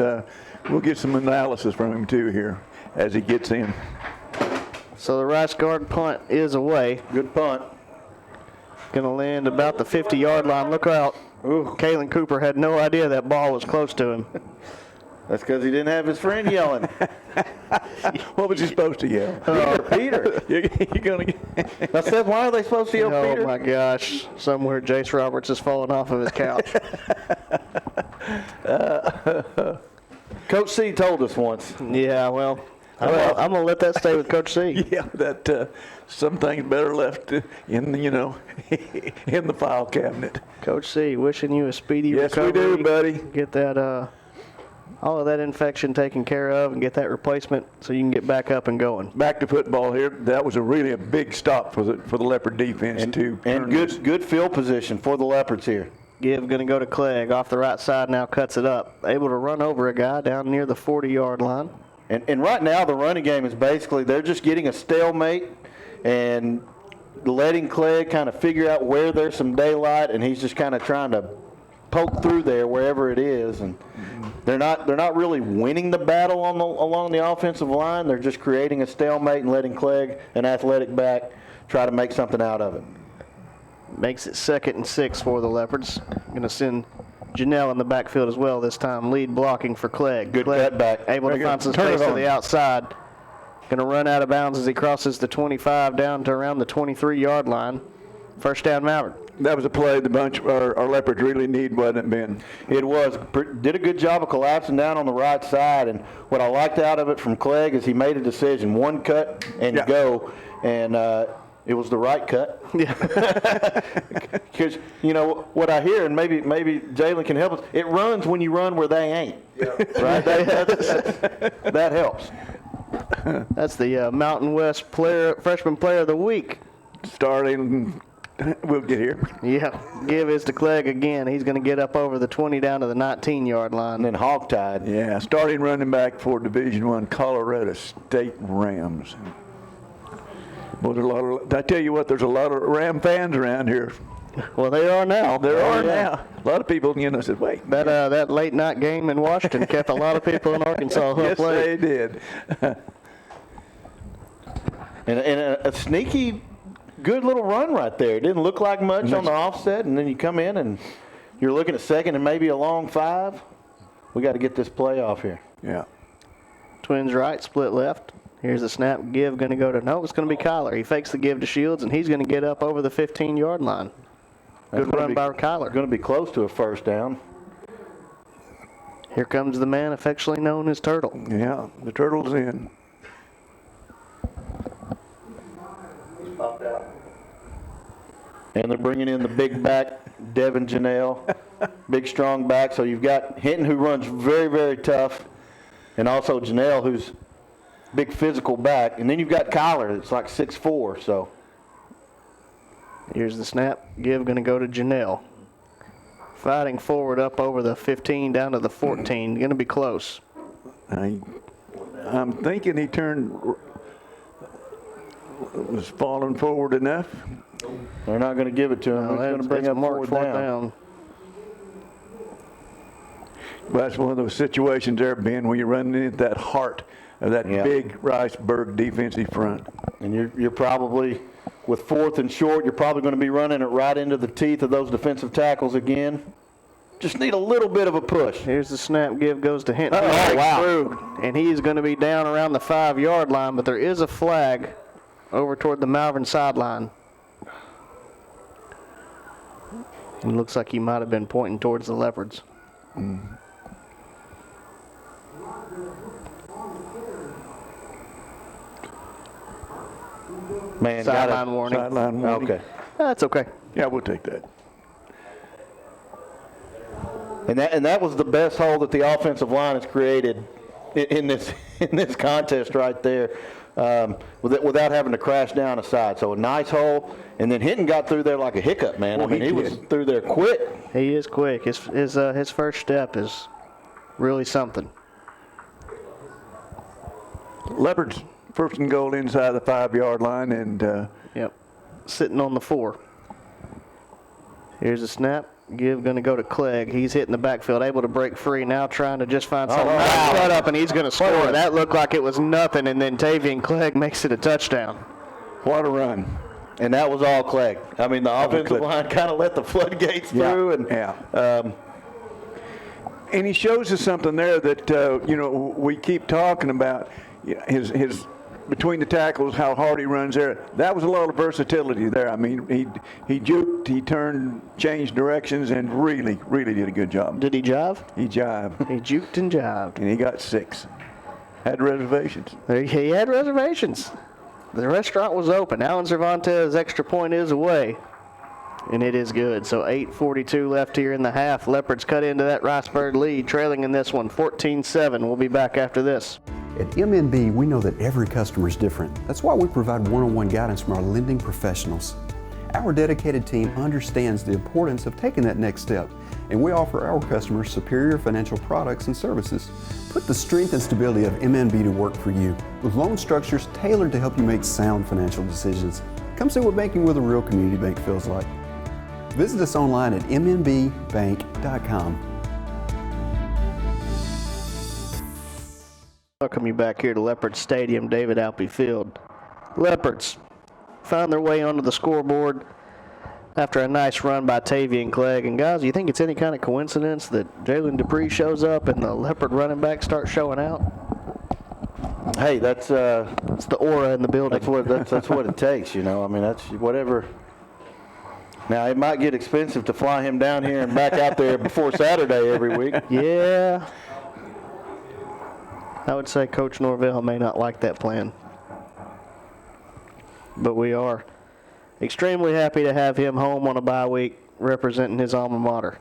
we'll get some analysis from him too here as he gets in.
So the Rice Guard punt is away.
Good punt.
Going to land about the 50-yard line. Look out. Ooh, Kalen Cooper had no idea that ball was close to him.
That's because he didn't have his friend yelling.
What was he supposed to yell?
Peter.
You're gonna get.
I said, why are they supposed to yell Peter?
Oh, my gosh. Somewhere Jace Roberts has fallen off of his couch.
Coach C told us once.
Yeah, well, I'm going to let that stay with Coach C.
Yeah, that some things better left in the, in the file cabinet.
Coach C, wishing you a speedy
yes,
recovery.
Yes, we do, buddy.
Get that, all of that infection taken care of and get that replacement so you can get back up and going.
Back to football here. That was really a big stop for the Leopard defense too.
And good field position for the Leopards here.
Give going to go to Clegg off the right side now, cuts it up. Able to run over a guy down near the 40-yard line.
And right now the running game is basically they're just getting a stalemate and letting Clegg kind of figure out where there's some daylight, and he's just kind of trying to poke through there wherever it is. And they're not really winning the battle along the offensive line. They're just creating a stalemate and letting Clegg, an athletic back, try to make something out of it.
Makes it 2nd and 6 for the Leopards. Going to send Janelle in the backfield as well this time. Lead blocking for Clegg.
Good cutback.
Able to find some space to the outside. Going to run out of bounds as he crosses the 25 down to around the 23-yard line. First down, Malvern.
That was a play the bunch, our Leopards really need, wasn't it, Ben?
It was. Did a good job of collapsing down on the right side, and what I liked out of it from Clegg is he made a decision, one cut and go, and it was the right cut. Because, what I hear, and maybe Jalen can help us, it runs when you run where they ain't. Yeah. Right? That helps.
That's the Mountain West freshman player of the week.
Starting, we'll get here.
Yeah, give is to Clegg again. He's going to get up over the 20 down to the 19-yard line.
And then hogtied.
Yeah, starting running back for Division I Colorado State Rams. Well, I tell you what, there's a lot of Ram fans around here.
Well, they are now.
There are now. A lot of people, said, wait.
That late night game in Washington kept a lot of people in Arkansas hooked.
Yes, they did.
and a sneaky, good little run right there. It didn't look like much on the offset, and then you come in and you're looking at second and maybe a long 5. We got to get this play off here.
Yeah.
Twins right, split left. Here's the snap. Give going to go to, no, it's going to be Kyler. He fakes the give to Shields, and he's going to get up over the 15-yard line. Good run by Kyler.
Going to be close to a first down.
Here comes the man affectionately known as Turtle.
Yeah, the Turtle's in.
And they're bringing in the big back, Devin Janelle. Big, strong back. So you've got Hinton, who runs very, very tough, and also Janelle, who's big physical back. And then you've got Kyler, that's like 6'4", so.
Here's the snap. Give going to go to Janelle. Fighting forward up over the 15 down to the 14. Going to be close.
I'm thinking he was falling forward enough.
They're not going to give it to him.
No,
He's going to bring up
marked
fourth down.
Well, that's one of those situations there, Ben, where you're running into that heart of that big Ricebird defensive front.
And you're probably, with fourth and short, you're probably going to be running it right into the teeth of those defensive tackles again. Just need a little bit of a push.
Here's the snap. Give goes to Hinton.
Oh, wow.
Through, and he's going to be down around the 5-yard line, but there is a flag over toward the Malvern sideline. It looks like he might have been pointing towards the Leopards.
Mm.
Man,
sideline warning.
Sideline warning.
Okay.
That's okay.
Yeah, we'll take that.
And that was the best hole that the offensive line has created in this contest right there, without having to crash down a side. So a nice hole, and then Hinton got through there like a hiccup, man.
Well,
I mean, he was through there quick.
He is quick. His first step is really something.
Leopards first and goal inside the 5-yard line, and
yep, sitting on the 4. Here's a snap. Give going to go to Clegg. He's hitting the backfield, able to break free. Now trying to just find something. Cut up, and he's going to score. That looked like it was nothing, and then Tavian Clegg makes it a touchdown.
What a run.
And that was all Clegg. I mean, the offensive line kind of let the floodgates through. And
and he shows us something there that, we keep talking about. His between the tackles, how hard he runs there. That was a lot of versatility there. I mean, he juked, he turned, changed directions, and really, really did a good job.
Did he jive?
He jived.
He juked and jived.
And he got 6. Had reservations.
He had reservations. The restaurant was open. Alan Cervantes' extra point is away. And it is good. So 8:42 left here in the half. Leopards cut into that Ricebird lead, trailing in this one 14-7. We'll be back after this.
At MNB, we know that every customer is different. That's why we provide one-on-one guidance from our lending professionals. Our dedicated team understands the importance of taking that next step, and we offer our customers superior financial products and services. Put the strength and stability of MNB to work for you, with loan structures tailored to help you make sound financial decisions. Come see what banking with a real community bank feels like. Visit us online at mnbbank.com.
Welcome you back here to Leopard Stadium, David Alpey Field. Leopards found their way onto the scoreboard after a nice run by Tavian Clegg. And guys, you think it's any kind of coincidence that Jalen Dupree shows up and the Leopard running back starts showing out?
Hey, it's
the aura in the building.
That's what it takes, I mean, that's whatever. Now, it might get expensive to fly him down here and back out there before Saturday every week.
Yeah. I would say Coach Norvell may not like that plan. But we are extremely happy to have him home on a bye week representing his alma mater.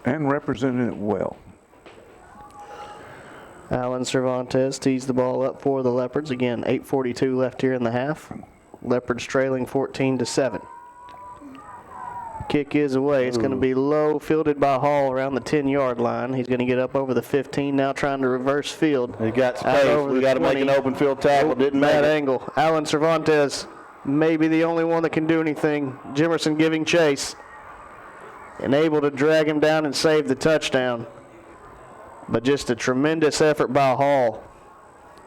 And representing it well.
Alan Cervantes tees the ball up for the Leopards. Again, 8:42 left here in the half. Leopards trailing 14-7. Kick is away. It's going to be low, fielded by Hall around the 10-yard line. He's going to get up over the 15, now trying to reverse field.
He got space. We got to make an open field tackle. Didn't make
that
it.
Angle. Alan Cervantes may be the only one that can do anything. Jimerson giving chase and able to drag him down and save the touchdown. But just a tremendous effort by Hall.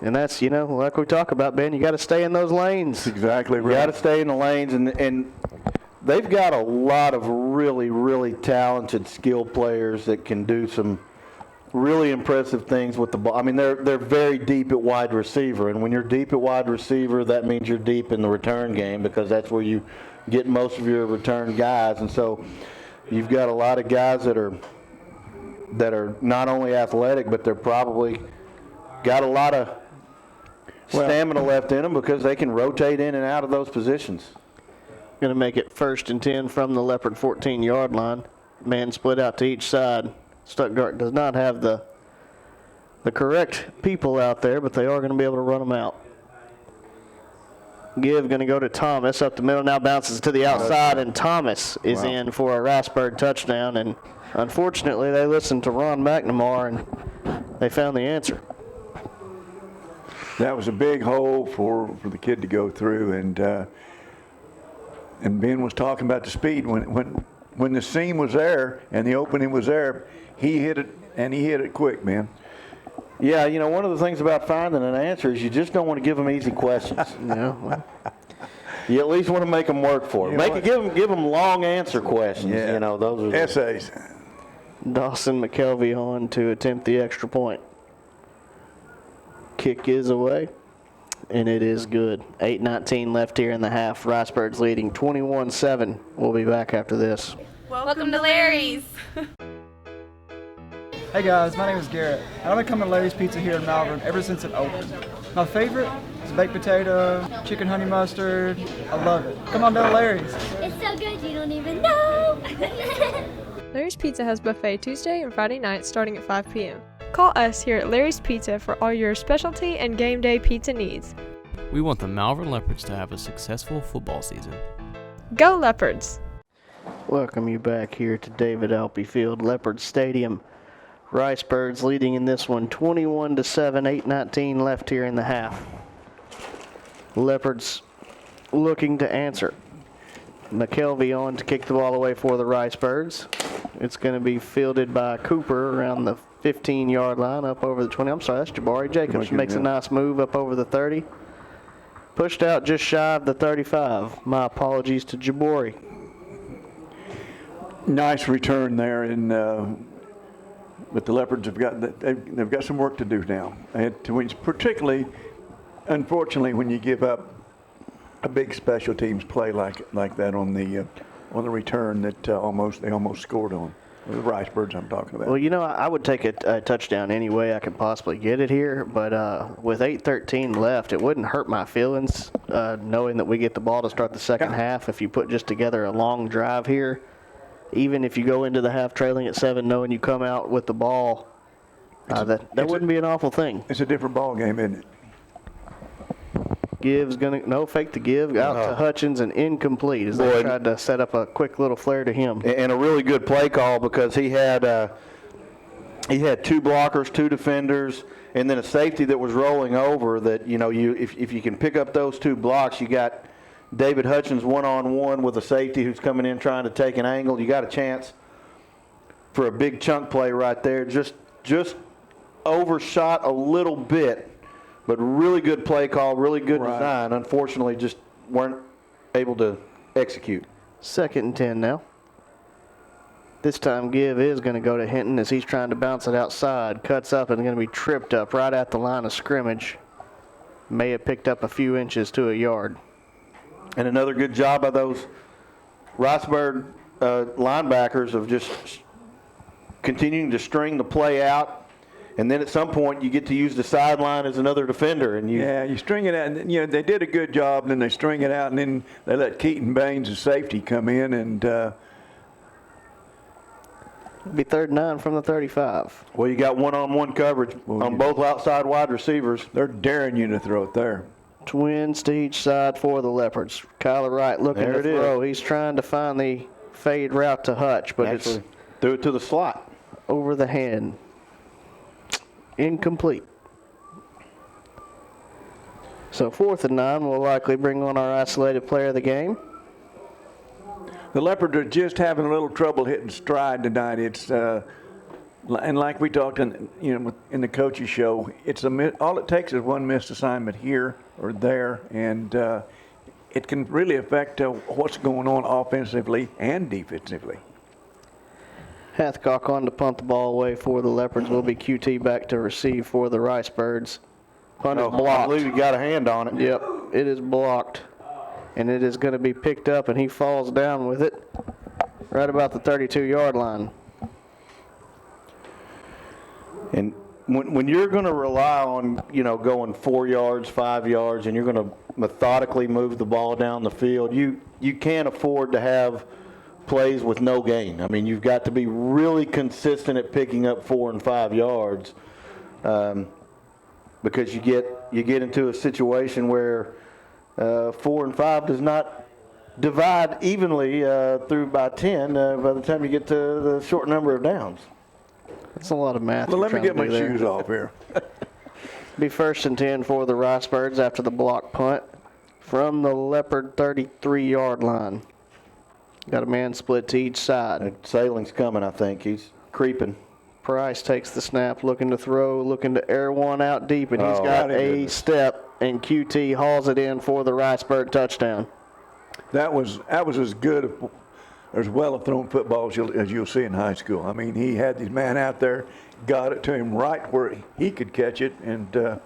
And that's, like we talk about, Ben, you got to stay in those lanes.
Exactly right.
You got to stay in the lanes, and they've got a lot of really, really talented, skilled players that can do some really impressive things with the ball. I mean, they're very deep at wide receiver, and when you're deep at wide receiver, that means you're deep in the return game because that's where you get most of your return guys. And so you've got a lot of guys that are not only athletic, but they're probably got a lot of stamina left in them because they can rotate in and out of those positions.
Going to make it 1st and 10 from the Leopard 14-yard line. Man split out to each side. Stuttgart does not have the correct people out there, but they are going to be able to run them out. Give going to go to Thomas up the middle, now bounces to the outside, and Thomas is in for a Ricebird touchdown. And unfortunately, they listened to Ron McNamara and They found the answer.
That was a big hole for the kid to go through, and Ben was talking about the speed. When the seam was there and the opening was there, he hit it, and he hit it quick, man.
Yeah, you know, one of the things about finding an answer is you just don't want to give them easy questions. You at least want to make them work for it. Give them long answer questions.
Yeah.
You know, those are
essays.
Dawson McKelvey on to attempt the extra point. Kick is away, and it is good. 8:19 left here in the half. Ricebirds leading 21-7. We'll be back after this.
Welcome to Larry's.
Hey guys, my name is Garrett, and I've been coming to Larry's Pizza here in Malvern ever since it opened. My favorite is baked potato, chicken honey mustard. I love it. Come on down to Larry's.
It's so good you don't even know.
Larry's Pizza has buffet Tuesday and Friday nights starting at 5 p.m. Call us here at Larry's Pizza for all your specialty and game day pizza needs.
We want the Malvern Leopards to have a successful football season.
Go Leopards!
Welcome you back here to David Alpe Field, Leopard Stadium. Ricebirds leading in this one 21-7, 8:19 left here in the half. Leopards looking to answer. McKelvey on to kick the ball away for the Ricebirds. It's going to be fielded by Cooper around the 15-yard line up over the 20. I'm sorry, that's Jabari Jacobs. Makes a nice move up over the 30. Pushed out just shy of the 35. My apologies to Jabari.
Nice return there, but the Leopards they've got some work to do now. Particularly, unfortunately, when you give up a big special teams play like that on the return that they almost scored on. The Ricebirds I'm talking about.
Well, you know, I would take a touchdown any way I can possibly get it here, but with 8:13 left, it wouldn't hurt my feelings knowing that we get the ball to start the second half if you put just together a long drive here. Even if you go into the half trailing at 7, knowing you come out with the ball, that wouldn't be an awful thing.
It's a different ball game, isn't it?
Give's fake the give out to Hutchins and incomplete as they tried to set up a quick little flare to him.
And a really good play call because he had 2 blockers, 2 defenders, and then a safety that was rolling over that, you know, if you can pick up those 2 blocks, you got David Hutchins one-on-one with a safety who's coming in trying to take an angle. You got a chance for a big chunk play right there. Just overshot a little bit. But really good play call, really good design. Unfortunately, just weren't able to execute.
2nd and 10 now. This time Give is going to go to Hinton as he's trying to bounce it outside. Cuts up and going to be tripped up right at the line of scrimmage. May have picked up a few inches to a yard.
And another good job by those Ricebird linebackers of just continuing to string the play out. And then at some point, you get to use the sideline as another defender. And
you string it out. And, you know, they did a good job, and then they string it out, and then they let Keaton Baines, the safety, come in. And
it'll be 3rd and 9 from the 35.
Well, you got one-on-one coverage on both outside wide receivers.
They're daring you to throw it there.
Twins to each side for the Leopards. Kyler Wright looking to throw. He's trying to find the fade route to Hutch, but it's
threw it to the slot.
Over the hand. Incomplete. So 4th and 9 will likely bring on our isolated player of the game.
The Leopards are just having a little trouble hitting stride tonight. It's and like we talked in the coaches show, all it takes is one missed assignment here or there, and it can really affect what's going on offensively and defensively.
Hathcock on to punt the ball away for the Leopards. Will be QT back to receive for the Ricebirds. Punt is blocked.
I believe he got a hand on it.
Yep, it is blocked. And it is going to be picked up, and he falls down with it right about the 32-yard line.
And when you're going to rely on, going 4 yards, 5 yards, and you're going to methodically move the ball down the field, you can't afford to have plays with no gain. I mean, you've got to be really consistent at picking up 4 and 5 yards because you get into a situation where 4 and 5 does not divide evenly through by 10 by the time you get to the short number of downs.
That's a lot of math.
Well, let me
you're
get
trying
my
to do there.
shoes off here.
Be 1st and 10 for the Ricebirds after the block punt from the Leopard 33-yard line. Got a man split to each side.
And Sailing's coming, I think. He's creeping.
Price takes the snap, looking to throw, looking to air one out deep, and he's got a step, and QT hauls it in for the Ricebird touchdown.
That was as good, as well a thrown football as you'll see in high school. I mean, he had his man out there, got it to him right where he could catch it, and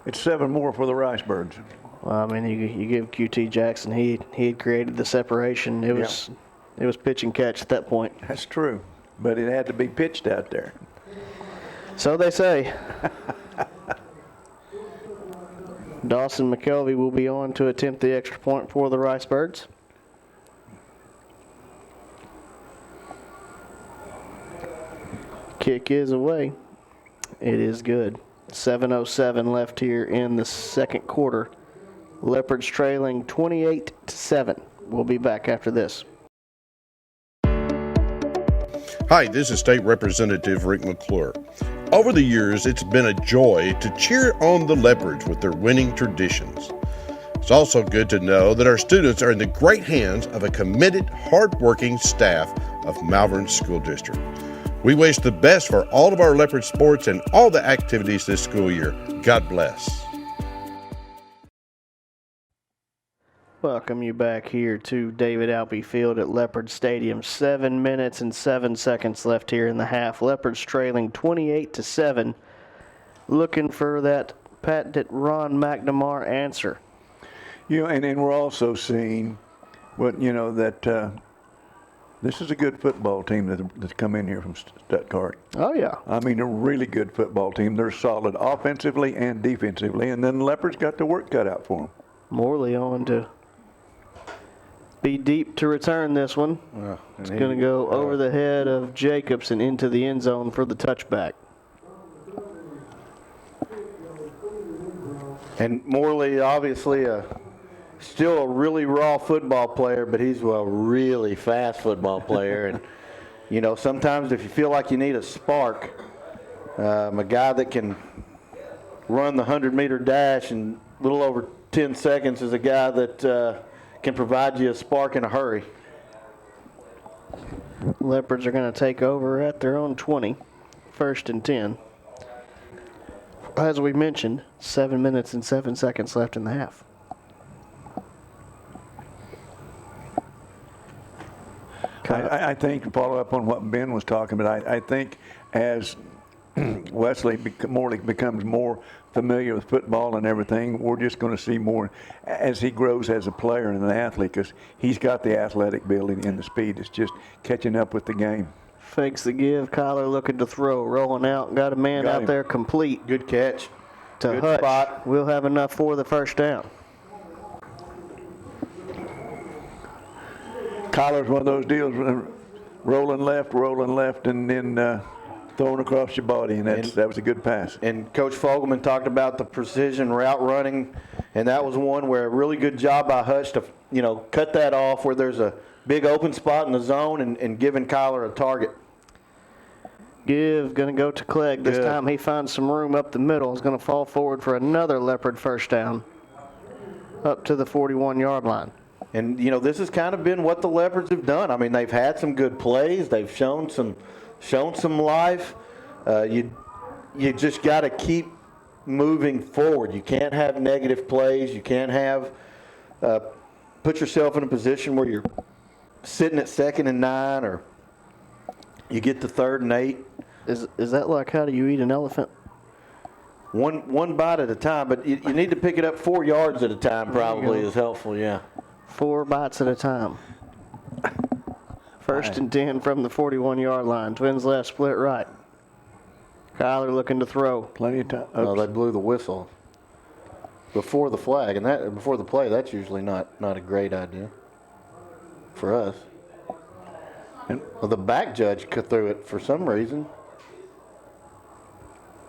it's 7 more for the Ricebirds.
Well, I mean, you give QT Jackson, he had created the separation. It was pitch and catch at that point.
That's true, but it had to be pitched out there.
So they say. Dawson McKelvey will be on to attempt the extra point for the Ricebirds. Kick is away. It is good. 7:07 left here in the second quarter. Leopards trailing 28-7. We'll be back after this.
Hi, this is State Representative Rick McClure. Over the years, it's been a joy to cheer on the Leopards with their winning traditions. It's also good to know that our students are in the great hands of a committed, hard-working staff of Malvern School District. We wish the best for all of our Leopard sports and all the activities this school year. God bless.
Welcome you back here to David Albee Field at Leopard Stadium. 7 minutes and 7 seconds left here in the half. Leopards trailing 28-7. Looking for that patented Ron McNamara answer.
You know, and we're also seeing that this is a good football team that's come in here from Stuttgart.
Oh, yeah.
I mean, a really good football team. They're solid offensively and defensively, and then the Leopards got the work cut out for them.
Morley on to be deep to return this one. It's going to go over the head of Jacobs and into the end zone for the touchback.
And Morley, obviously, still a really raw football player, but he's a really fast football player. And, you know, sometimes if you feel like you need a spark, a guy that can run the 100-meter dash in a little over 10 seconds is a guy that can provide you a spark in a hurry.
Leopards are going to take over at their own 20, 1st and 10. As we mentioned, 7 minutes and 7 seconds left in the half.
I think, to follow up on what Ben was talking about, I think as Wesley Morley becomes more familiar with football and everything, we're just going to see more as he grows as a player and an athlete, because he's got the athletic ability and the speed. It's just catching up with the game.
Fakes the give. Kyler looking to throw. Rolling out. Got a man out there complete.
Good catch.
To
Good
Hutch.
spot.
We'll have enough for the first down.
Kyler's one of those deals, rolling left, and then throwing across your body, and that was a good pass.
And Coach Fogelman talked about the precision route running, and that was one where a really good job by Hutch to, cut that off where there's a big open spot in the zone and giving Kyler a target.
Give, going to go to Clegg. This time he finds some room up the middle. Is going to fall forward for another Leopard first down up to the 41-yard line.
And, this has kind of been what the Leopards have done. I mean, they've had some good plays. They've shown some life. You just got to keep moving forward. You can't have negative plays. You can't have put yourself in a position where you're sitting at 2nd and 9 or you get to 3rd and 8.
Is that like how do you eat an elephant?
One bite at a time, but you need to pick it up 4 yards at a time probably is helpful, yeah.
4 bites at a time. 1st and 10 from the 41-yard line. Twins left, split right. Kyler looking to throw.
Plenty of time.
Oh, they blew the whistle before the flag, and before the play. That's usually not a great idea for us. Well, the back judge threw it for some reason.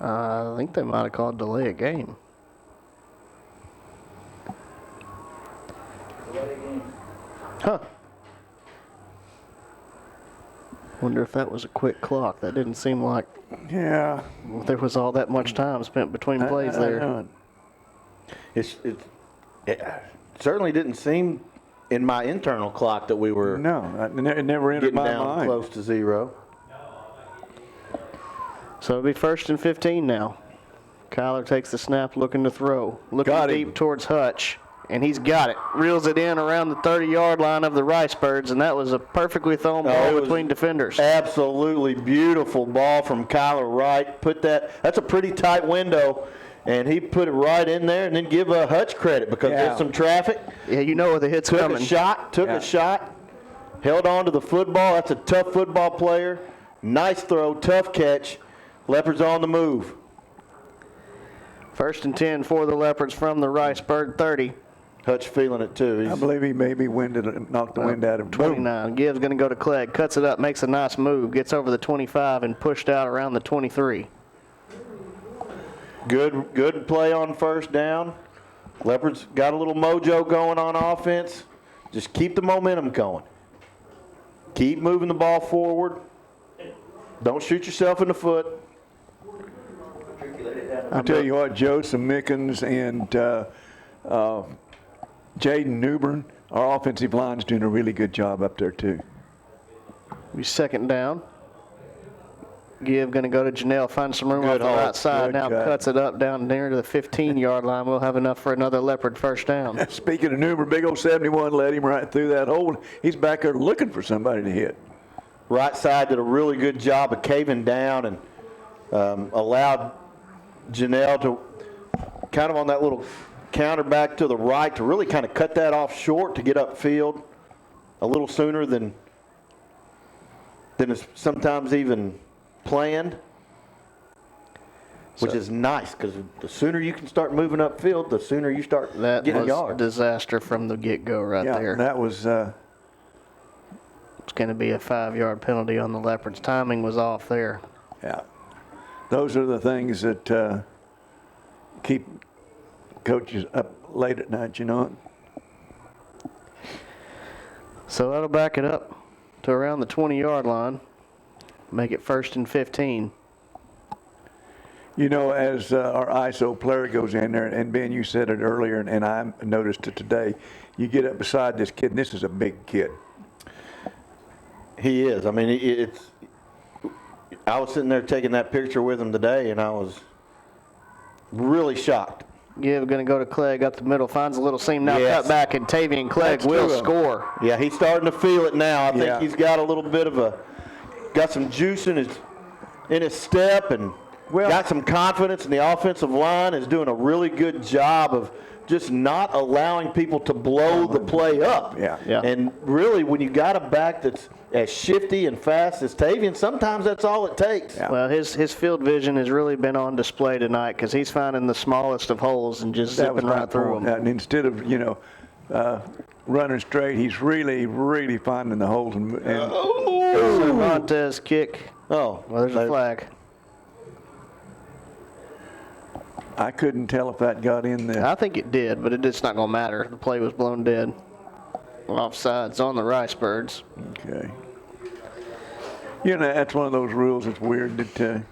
I think they might have called delay a game.
Huh.
Wonder if that was a quick clock. That didn't seem like
Yeah.
there was all that much time spent between plays there.
It certainly didn't seem in my internal clock that we were
No, it never entered
getting
my
down
mind.
close to 0.
So it'll be 1st and 15 now. Kyler takes the snap, looking to throw. Looking
Got him.
deep towards Hutch. And he's got it. Reels it in around the 30-yard line of the Ricebirds, and that was a perfectly thrown ball between defenders.
Absolutely beautiful ball from Kyler Wright. That's a pretty tight window, and he put it right in there, and then give Hutch credit because there's some traffic.
Yeah, you know where the hit's coming.
Took a shot, held on to the football. That's a tough football player. Nice throw, tough catch. Leopards on the move.
1st and 10 for the Leopards from the Ricebird 30.
Hutch feeling it too.
I believe he maybe knocked the wind out of him.
29. Gibbs going to go to Clegg. Cuts it up, makes a nice move. Gets over the 25 and pushed out around the 23.
Good play on 1st down. Leopards got a little mojo going on offense. Just keep the momentum going. Keep moving the ball forward. Don't shoot yourself in the foot.
I tell you what, Joseph Mickens and Jaden Newbern, our offensive line's doing a really good job up there too.
Be 2nd down. Gibb going to go to Janelle, find some room off the right side. Now cuts it up down near to the 15-yard line. We'll have enough for another Leopard 1st down.
Speaking of Newbern, big old 71 led him right through that hole. He's back there looking for somebody to hit.
Right side did a really good job of caving down and allowed Janelle to kind of on that little counter back to the right to really kind of cut that off short to get upfield a little sooner than is sometimes even planned, which is nice because the sooner you can start moving upfield, the sooner you start getting yards.
Disaster from the get-go there.
That was
it's going to be a 5-yard penalty on the Leopards. Timing was off there.
Yeah. Those are the things that keep coaches up late at night, you know.
So that'll back it up to around the 20-yard line. Make it 1st and 15.
You know, as our ISO player goes in there, and Ben, you said it earlier, and I noticed it today, you get up beside this kid, and this is a big kid.
He is. I mean, I was sitting there taking that picture with him today, and I was really shocked.
Gibb going to go to Clegg up the middle, finds a little seam now, cut back, and Tavian Clegg will score.
Yeah, he's starting to feel it now. I think he's got a little bit of got some juice in his step, and got some confidence, and the offensive line is doing a really good job of just not allowing people to blow the play up.
Yeah.
And really, when you got a back that's as shifty and fast as Tavian, sometimes that's all it takes.
Yeah. Well, his field vision has really been on display tonight because he's finding the smallest of holes and just zipping right through them.
And instead of, running straight, he's really, really finding the holes.
Cervantes kick.
Oh,
well, there's a flag.
I couldn't tell if that got in there.
I think it did, but it's not going to matter. The play was blown dead. Offsides on the Ricebirds.
Okay. That's one of those rules that's weird that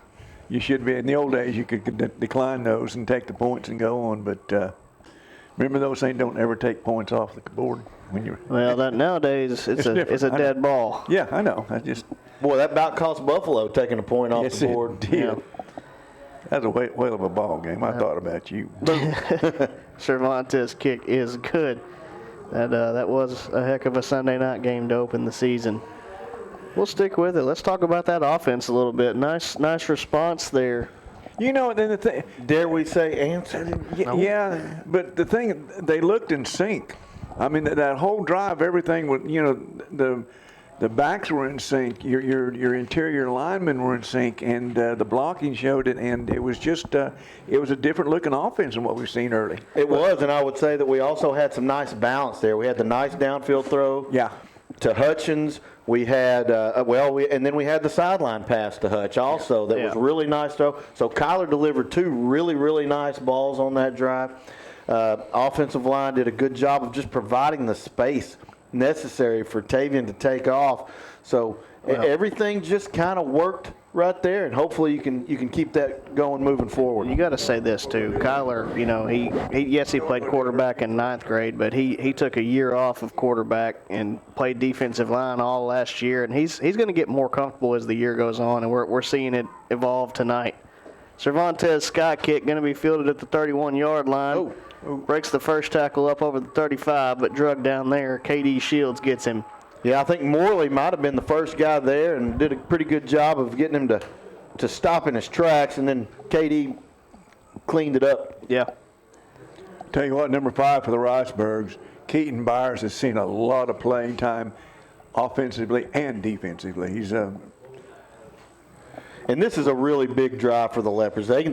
you should be. In the old days, you could decline those and take the points and go on, but remember those things don't ever take points off the board when you're.
Well, that nowadays it's a dead ball.
Yeah, I know.
Boy, that about cost Buffalo taking a point off the board.
It did. Yeah. That's a whale of a ball game. I thought about you.
Cervantes kick is good. That was a heck of a Sunday night game to open the season. We'll stick with it. Let's talk about that offense a little bit. Nice response there.
Then the thing,
dare we say answer?
Yeah, but the thing, they looked in sync. I mean, that whole drive, everything was, the backs were in sync. Your interior linemen were in sync, and the blocking showed it. And it was just it was a different looking offense than what we've seen early.
It was, and I would say that we also had some nice balance there. We had the nice downfield throw.
Yeah.
To Hutchins. We had and then we had the sideline pass to Hutch also. That was really nice throw. So Kyler delivered 2 really, really nice balls on that drive. Offensive line did a good job of just providing the space necessary for Tavian to take off. So everything just kind of worked right there, and hopefully you can keep that going moving forward.
You got to say this too, Kyler. You know, he played quarterback in 9th grade, but he took a year off of quarterback and played defensive line all last year, and he's going to get more comfortable as the year goes on, and we're seeing it evolve tonight. Cervantes' sky kick going to be fielded at the 31-yard line. Breaks the first tackle up over the 35, but drug down there. KD Shields gets him.
Yeah, I think Morley might have been the first guy there and did a pretty good job of getting him to stop in his tracks, and then KD cleaned it up.
Yeah.
Tell you what, number 5 for the Ricebirds, Keaton Byers has seen a lot of playing time offensively and defensively. He's
and this is a really big drive for the Leopards. They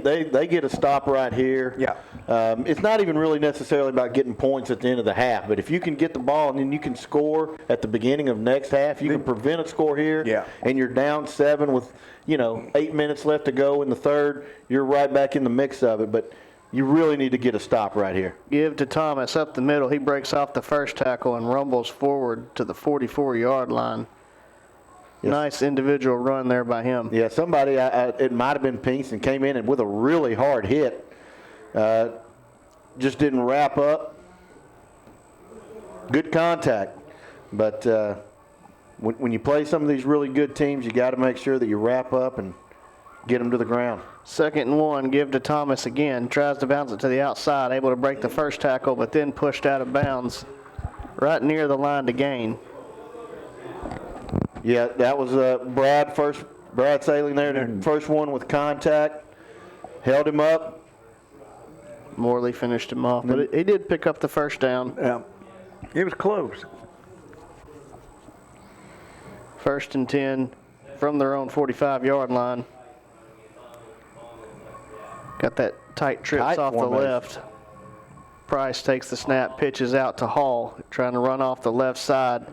get a stop right here.
Yeah.
It's not even really necessarily about getting points at the end of the half, but if you can get the ball and then you can score at the beginning of next half, you can prevent a score here.
Yeah.
And you're down 7 with 8 minutes left to go in the third. You're right back in the mix of it, but you really need to get a stop right here.
Give to Thomas up the middle. He breaks off the first tackle and rumbles forward to the 44-yard line. Yes. Nice individual run there by him.
Yeah, somebody, it might have been Pinkston, came in and with a really hard hit. Just didn't wrap up. Good contact. But when you play some of these really good teams, you got to make sure that you wrap up and get them to the ground.
2nd and 1, give to Thomas again. Tries to bounce it to the outside, able to break the first tackle, but then pushed out of bounds right near the line to gain.
Yeah, that was Brad Sailing there, the first one with contact. Held him up.
Morley finished him off, but he did pick up the first down.
Yeah, it was close.
1st and 10 from their own 45-yard line. Got that tight trips off the left. Price takes the snap, pitches out to Hall, trying to run off the left side.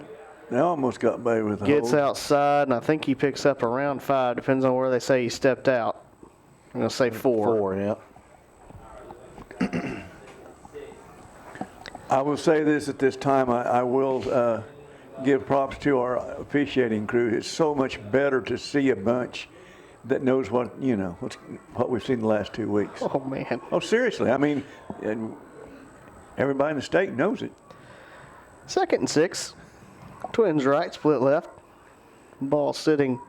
They almost got by with the
Gets outside, and I think he picks up around 5. Depends on where they say he stepped out. I'm going to say 4.
4, yeah.
I will say this at this time. I will give props to our officiating crew. It's so much better to see a bunch that knows what we've seen the last 2 weeks.
Oh, man.
Oh, seriously. I mean, and everybody in the state knows it.
2nd and 6. Twins right, split left. Ball sitting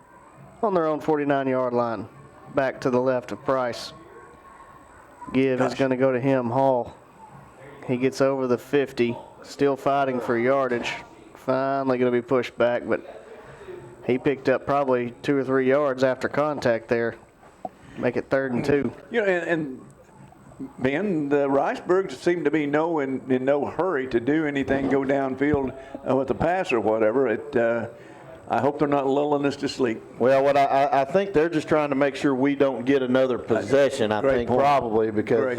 on their own 49-yard line. Back to the left of Price. Give is going to go to him, Hall. He gets over the 50, still fighting for yardage. Finally going to be pushed back, but he picked up probably 2 or 3 yards after contact there. Make it 3rd and 2.
And Ben, the Ricebirds seem to be in no hurry to do anything, go downfield with the pass or whatever. I hope they're not lulling us to sleep.
Well, what I think they're just trying to make sure we don't get another possession. Probably because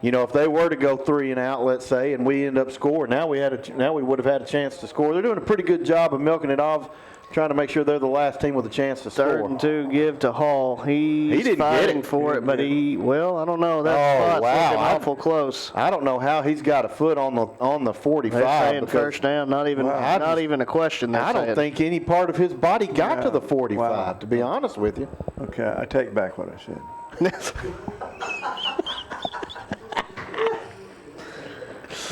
if they were to go 3 and out, let's say, and we end up scoring, now we would have had a chance to score. They're doing a pretty good job of milking it off, trying to make sure they're the last team with a chance to score.
3rd and 2, give to Hall. He's
didn't
fighting for it, but I don't know. That spot's looking awful close.
I don't know how he's got a foot on the 45.
They're saying first down, not even a question.
I don't think any part of his body got to the 45, to be honest with you.
Okay, I take back what I said.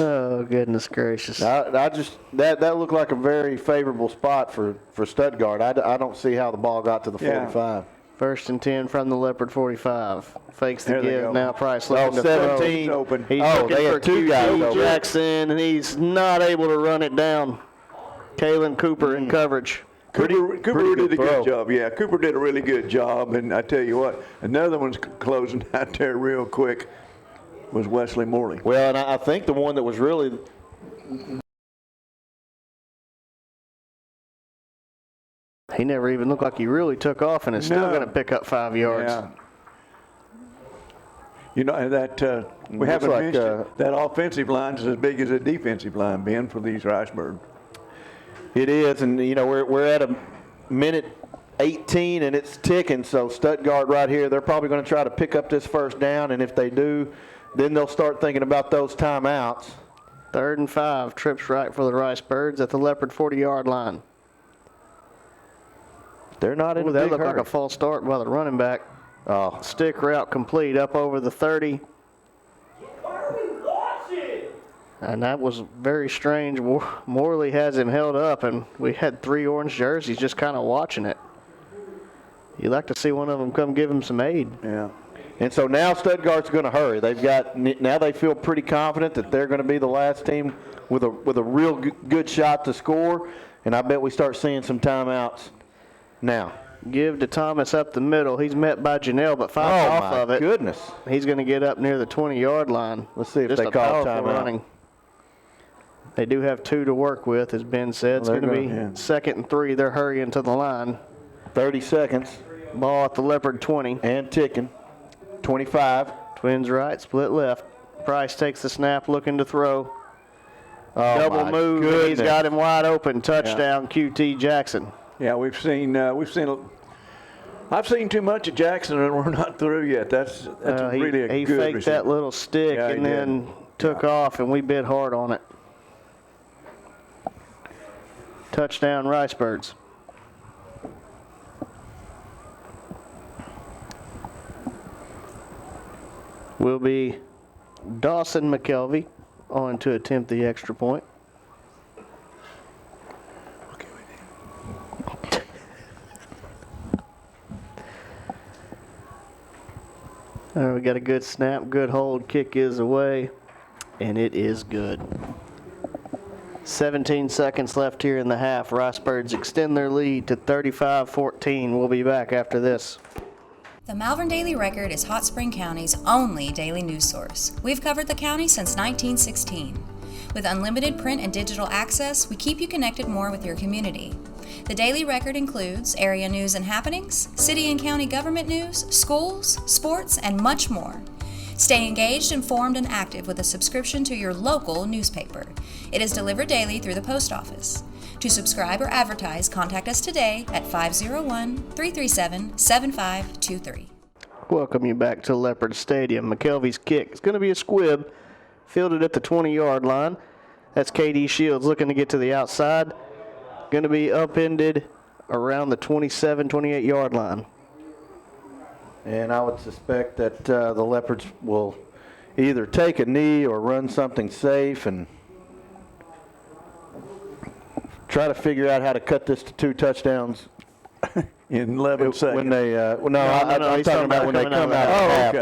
Oh, goodness gracious.
That looked like a very favorable spot for Stuttgart. I don't see how the ball got to the 45.
1st and 10 from the Leopard 45. Fakes the give. Now Price looking to
17
throw.
Open.
He's looking
they
for
had 2 guys open.
Jackson, and he's not able to run it down. Kalen Cooper in coverage.
Cooper did a good job. Yeah, Cooper did a really good job. And I tell you what, another one's closing out there real quick was Wesley Morley.
Well, and I think the one that was really
he never even looked like he really took off, and is still going to pick up 5 yards.
Yeah. That we haven't mentioned that offensive line is as big as a defensive line, Ben, for these Ricebirds.
It is, and we're at a minute 18 and it's ticking. So Stuttgart right here, they're probably going to try to pick up this first down, and if they do, then they'll start thinking about those timeouts.
3rd and 5, trips right for the Ricebirds at the Leopard 40-yard line.
They're not in a
that
big
looked
hurry.
like a false start by the running back. Stick route complete up over the 30. And that was very strange. Morley has him held up, and we had 3 orange jerseys just kind of watching it. You'd like to see one of them come give him some aid.
Yeah. And so now Stuttgart's going to hurry. Now they feel pretty confident that they're going to be the last team with a real good shot to score, and I bet we start seeing some timeouts now.
Give to Thomas up the middle. He's met by Janelle, but five off of it.
Oh, my goodness.
He's going to get up near the 20-yard line.
Let's see if
Just
they
a
call
powerful
timeout.
running. They do have 2 to work with, as Ben said. It's going to be 2nd and 3. They're hurrying to the line.
30 seconds.
Ball at the Leopard 20.
And ticking. 25.
Twins right, split left. Price takes the snap, looking to throw.
Oh,
Double
my
move, and
goodness.
he's got him wide open. Touchdown, QT Jackson.
Yeah, I've seen too much of Jackson, and we're not through yet. That's really a good
He faked
receiver.
that little stick and then took off, and we bid hard on it. Touchdown, Ricebirds. Will be Dawson McKelvey on to attempt the extra point. We got a good snap, good hold, kick is away, and it is good. 17 seconds left here in the half. Ricebirds extend their lead to 35-14. We'll be back after this.
The Malvern Daily Record is Hot Spring County's only daily news source. We've covered the county since 1916. With unlimited print and digital access, we keep you connected more with your community. The Daily Record includes area news and happenings, city and county government news, schools, sports, and much more. Stay engaged, informed, and active with a subscription to your local newspaper. It is delivered daily through the post office. To subscribe or advertise, contact us today at 501-337-7523.
Welcome you back to Leopard Stadium. McKelvey's kick. It's going to be a squib, fielded at the 20-yard line. That's KD Shields looking to get to the outside. Going to be upended around the 27, 28-yard line.
And I would suspect that the Leopards will either take a knee or run something safe and try to figure out how to cut this to 2 touchdowns
in 11 seconds.
When they, I'm talking about when they come out of the half.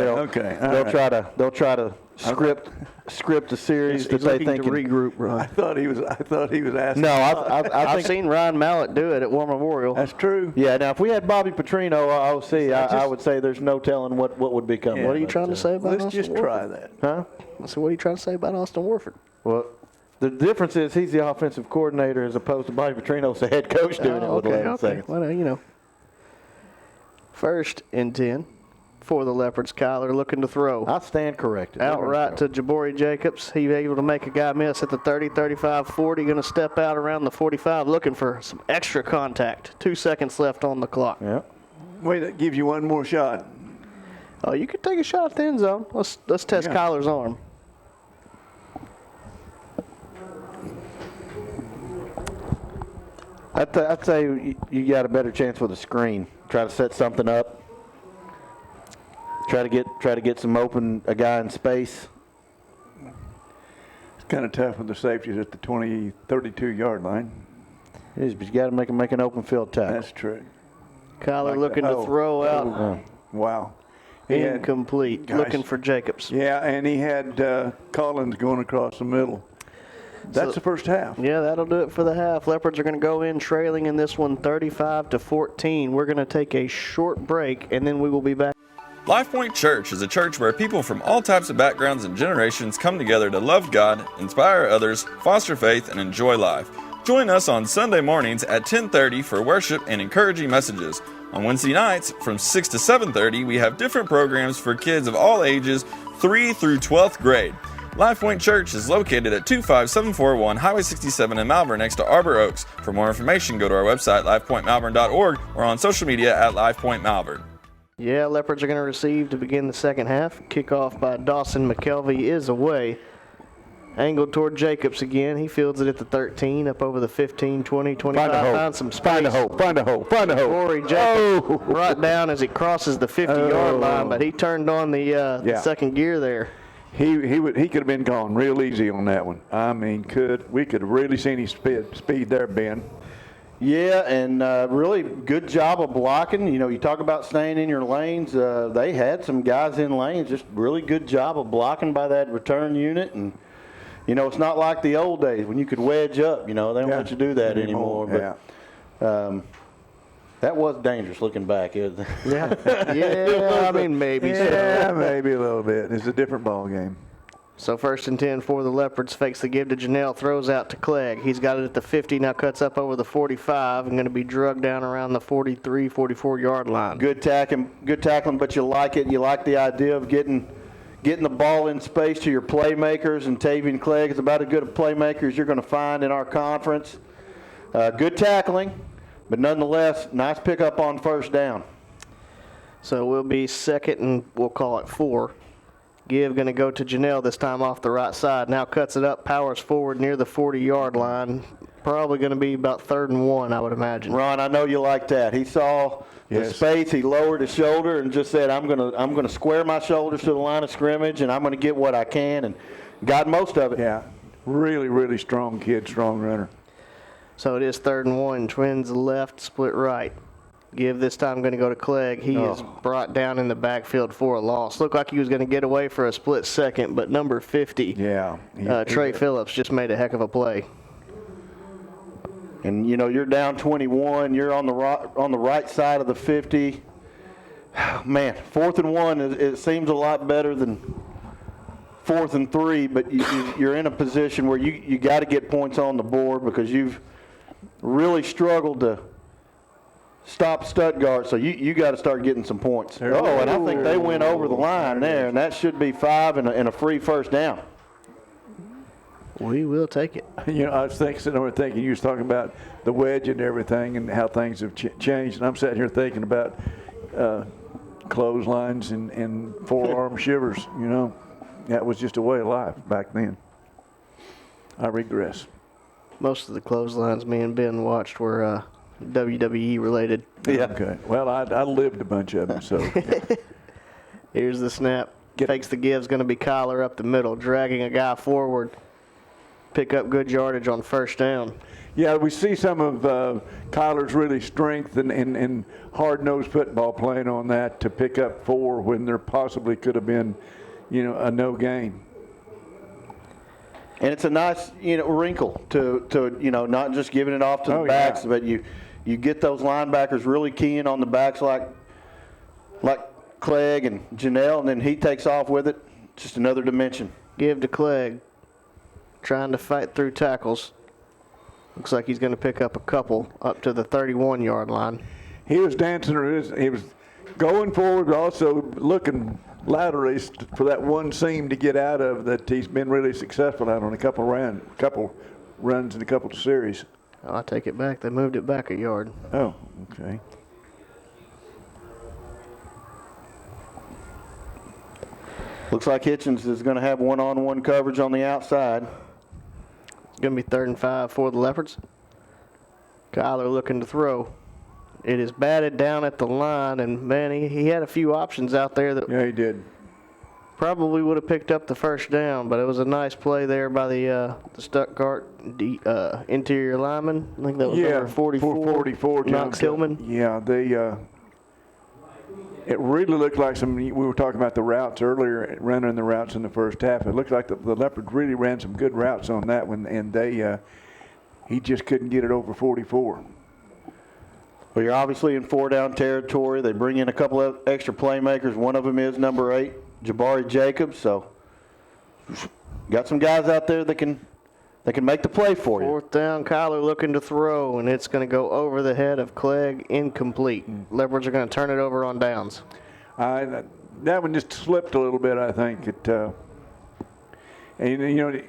They'll try to script a series that they think
to regroup. Right?
I thought he was asking.
No,
I've seen Ryan Mallett do it at War Memorial.
That's true.
Yeah. Now, if we had Bobby Petrino, OC, I would say there's no telling what would be coming.
What are you trying to say about
Let's
Austin
just
Warford?
try that.
Huh?
So what are you trying to say about Austin Warford?
Well, the difference is he's the offensive coordinator as opposed to Bobby Petrino's the head coach doing it with 11 seconds.
Well, 1st and 10 for the Leopards. Kyler looking to throw.
I stand corrected.
Outright to Jabari Jacobs. He able to make a guy miss at the 30, 35, 40. Going to step out around the 45 looking for some extra contact. 2 seconds left on the clock.
Yeah.
Wait, that gives you one more shot.
Oh, you could take a shot at the end zone. Let's test Kyler's arm.
I'd say you got a better chance with a screen. Try to set something up. Try to get some a guy in space.
It's kind of tough with the safeties at the 32-yard line.
It is, but you got to make an open field tackle.
That's true.
Kyler looking to throw out.
Wow.
Incomplete. Looking for Jacobs.
Yeah, and he had Collins going across the middle. That's the first half.
Yeah, that'll do it for the half. Leopards are going to go in trailing in this one 35-14. We're going to take a short break, and then we will be back.
LifePoint Church is a church where people from all types of backgrounds and generations come together to love God, inspire others, foster faith, and enjoy life. Join us on Sunday mornings at 10:30 for worship and encouraging messages. On Wednesday nights from 6 to 7:30, we have different programs for kids of all ages, 3 through 12th grade. LifePoint Church is located at 25741 Highway 67 in Malvern next to Arbor Oaks. For more information, go to our website, lifepointmalvern.org, or on social media at LifePointMalvern.
Yeah, Leopards are going to receive to begin the second half. Kickoff by Dawson McKelvey is away. Angled toward Jacobs again. He fields it at the 13, up over the 15, 20, 25.
Find
Some space.
Find a hole.
Corey Jacobs right down as he crosses the 50-yard line, but he turned on the second gear there.
He could have been gone real easy on that one. I mean, we could have really seen his speed there, Ben.
Yeah, and really good job of blocking. You know, you talk about staying in your lanes. They had some guys in lanes, just really good job of blocking by that return unit. And, you know, it's not like the old days when you could wedge up. You know, they don't let you do that anymore. But that was dangerous looking back. Yeah,
I mean, maybe.
Yeah, maybe a little bit. It's a different ball game.
So 1st and 10 for the Leopards. Fakes the give to Janelle, throws out to Clegg. He's got it at the 50, now cuts up over the 45 and going to be drugged down around the 43, 44-yard line.
Good tackling, but you like it. You like the idea of getting the ball in space to your playmakers, and Tavian Clegg is about as good a playmaker as you're going to find in our conference. Good tackling, but nonetheless, nice pickup on 1st down.
So we'll be 2nd and we'll call it 4. Give going to go to Janelle this time off the right side. Now cuts it up, powers forward near the 40-yard line. Probably going to be about 3rd and 1, I would imagine.
Ron, I know you like that. He saw the space. He lowered his shoulder and just said, I'm going to square my shoulders to the line of scrimmage, and I'm going to get what I can, and got most of it.
Yeah, really, really strong kid, strong runner.
So it is 3rd and 1. Twins left, split right. Give this time going to go to Clegg. He is brought down in the backfield for a loss. Looked like he was going to get away for a split second, but number 50, Trey Phillips, just made a heck of a play.
And, you know, you're down 21. You're on the right side of the 50. Man, 4th and 1, it seems a lot better than 4th and 3, but you're in a position where you got to get points on the board because you've really struggled to stop Stuttgart, so you got to start getting some points. And I think they went over the line there, and that should be 5 and a free 1st down.
We will take it.
You know, I was sitting over thinking, you was talking about the wedge and everything and how things have changed, and I'm sitting here thinking about clotheslines and forearm shivers, you know. That was just a way of life back then. I regress.
Most of the clotheslines me and Ben watched were WWE related.
Yeah. Okay. Well, I lived a bunch of them, so.
Here's the snap. Fakes the give's going to be Kyler up the middle, dragging a guy forward. Pick up good yardage on 1st down.
Yeah, we see some of Kyler's really strength and hard-nosed football playing on that to pick up 4 when there possibly could have been, you know, a no gain.
And it's a nice, you know, wrinkle to you know, not just giving it off to the backs, but you get those linebackers really keying on the backs like Clegg and Janelle, and then he takes off with it. Just another dimension.
Give to Clegg, trying to fight through tackles. Looks like he's going to pick up a couple up to the 31-yard line.
He was dancing, he was going forward, but also looking laterally for that one seam to get out of that he's been really successful at on a couple runs and a couple of series.
I'll take it back. They moved it back a yard.
Oh, okay.
Looks like Hitchens is going to have one-on-one coverage on the outside.
It's going to be 3rd and 5 for the Leopards. Kyler looking to throw. It is batted down at the line, and, man, he had a few options out there that
he did.
Probably would have picked up the 1st down, but it was a nice play there by the Stuttgart interior lineman. I think that was number 44 Knox Hillman.
Yeah, it really looked like we were talking about the routes earlier, running the routes in the 1st half. It looked like the Leopards really ran some good routes on that one, and he just couldn't get it over 44.
Well, you're obviously in 4-down territory. They bring in a couple of extra playmakers. One of them is number 8, Jabari Jacobs. So, got some guys out there that can make the play for you.
4th down, Kyler looking to throw, and it's going to go over the head of Clegg, incomplete. Leopards are going to turn it over on downs.
That one just slipped a little bit, I think. And you know,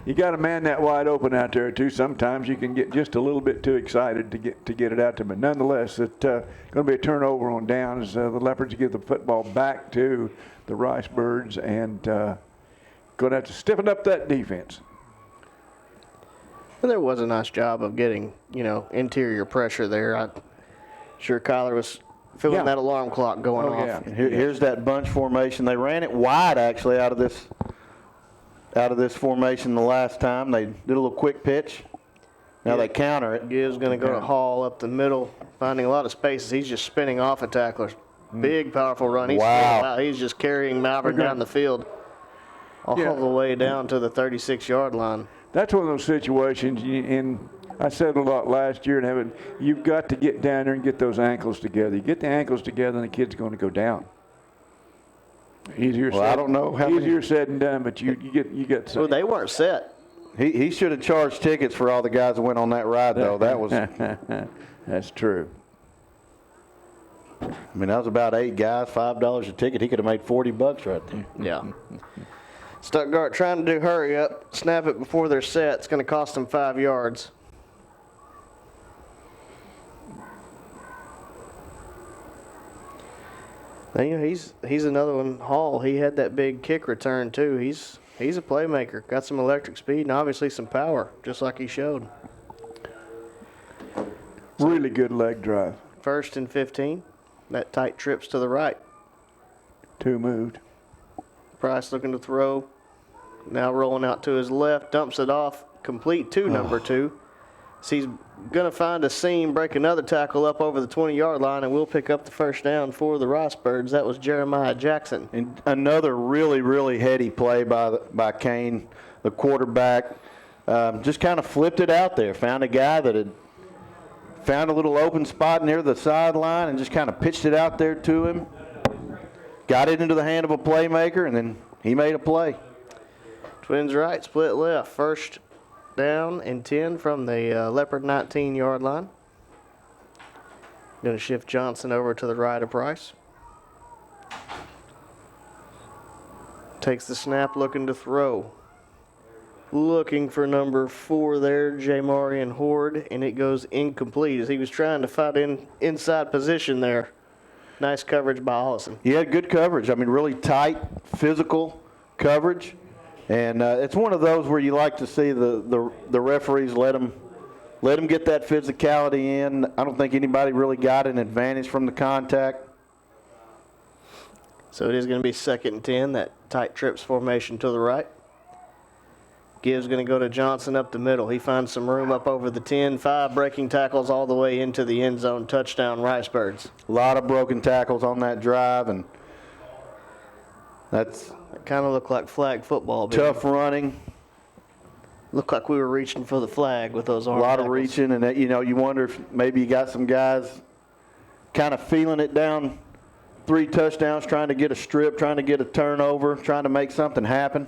you got a man that wide open out there too. Sometimes you can get just a little bit too excited to get it out to him. But nonetheless, it's going to be a turnover on downs. The Leopards give the football back to the Ricebirds, and going to have to stiffen up that defense.
And there was a nice job of getting, interior pressure there. I'm sure Kyler was feeling that alarm clock going off.
Yeah. Here's that bunch formation. They ran it wide, actually, out of this formation the last time. They did a little quick pitch. Now they counter it.
Gibbs going to go to Hall up the middle, finding a lot of spaces. He's just spinning off a tackler. Big, powerful run. He's just carrying Malvern down the field all the way down to the 36-yard line.
That's one of those situations, and I said a lot last year, and you've got to get down there and get those ankles together. You get the ankles together, and the kid's going to go down. Easier said than done, but you get.
Well, they weren't set.
He should have charged tickets for all the guys that went on that ride, though. That was.
That's true.
I mean, that was about 8 guys, $5 a ticket. He could have made $40 right there.
Yeah. Stuttgart trying to do hurry up, snap it before they're set. It's going to cost them 5 yards. Now, he's another one. Hall, he had that big kick return too. He's a playmaker. Got some electric speed and obviously some power, just like he showed.
Really good leg drive.
1st and 15. That tight trips to the right.
2 moved.
Price looking to throw. Now rolling out to his left, dumps it off, complete to number 2. So he's going to find a seam, break another tackle up over the 20-yard line, and we'll pick up the first down for the Ricebirds. That was Jeremiah Jackson.
And another really, really heady play by Kane, the quarterback. Just kind of flipped it out there. Found a guy that had found a little open spot near the sideline and just kind of pitched it out there to him. Got it into the hand of a playmaker, and then he made a play.
Twins right, split left. First down and 10 from the Leopard 19-yard line. Going to shift Johnson over to the right of Price. Takes the snap, looking to throw. Looking for number 4 there, Jamarian Horde, and it goes incomplete as he was trying to fight inside position there. Nice coverage by Allison.
He had good coverage. I mean, really tight, physical coverage. And it's one of those where you like to see the referees let them get that physicality in. I don't think anybody really got an advantage from the contact.
So it is going to be 2nd and 10, that tight trips formation to the right. Gibbs going to go to Johnson up the middle. He finds some room up over the 10, 5 breaking tackles all the way into the end zone. Touchdown, Ricebirds.
A lot of broken tackles on that drive, and that
kind of looked like flag football.
Tough running.
Looked like we were reaching for the flag with those arm
tackles. A lot
of
reaching, and that, you wonder if maybe you got some guys kind of feeling it down 3 touchdowns, trying to get a strip, trying to get a turnover, trying to make something happen.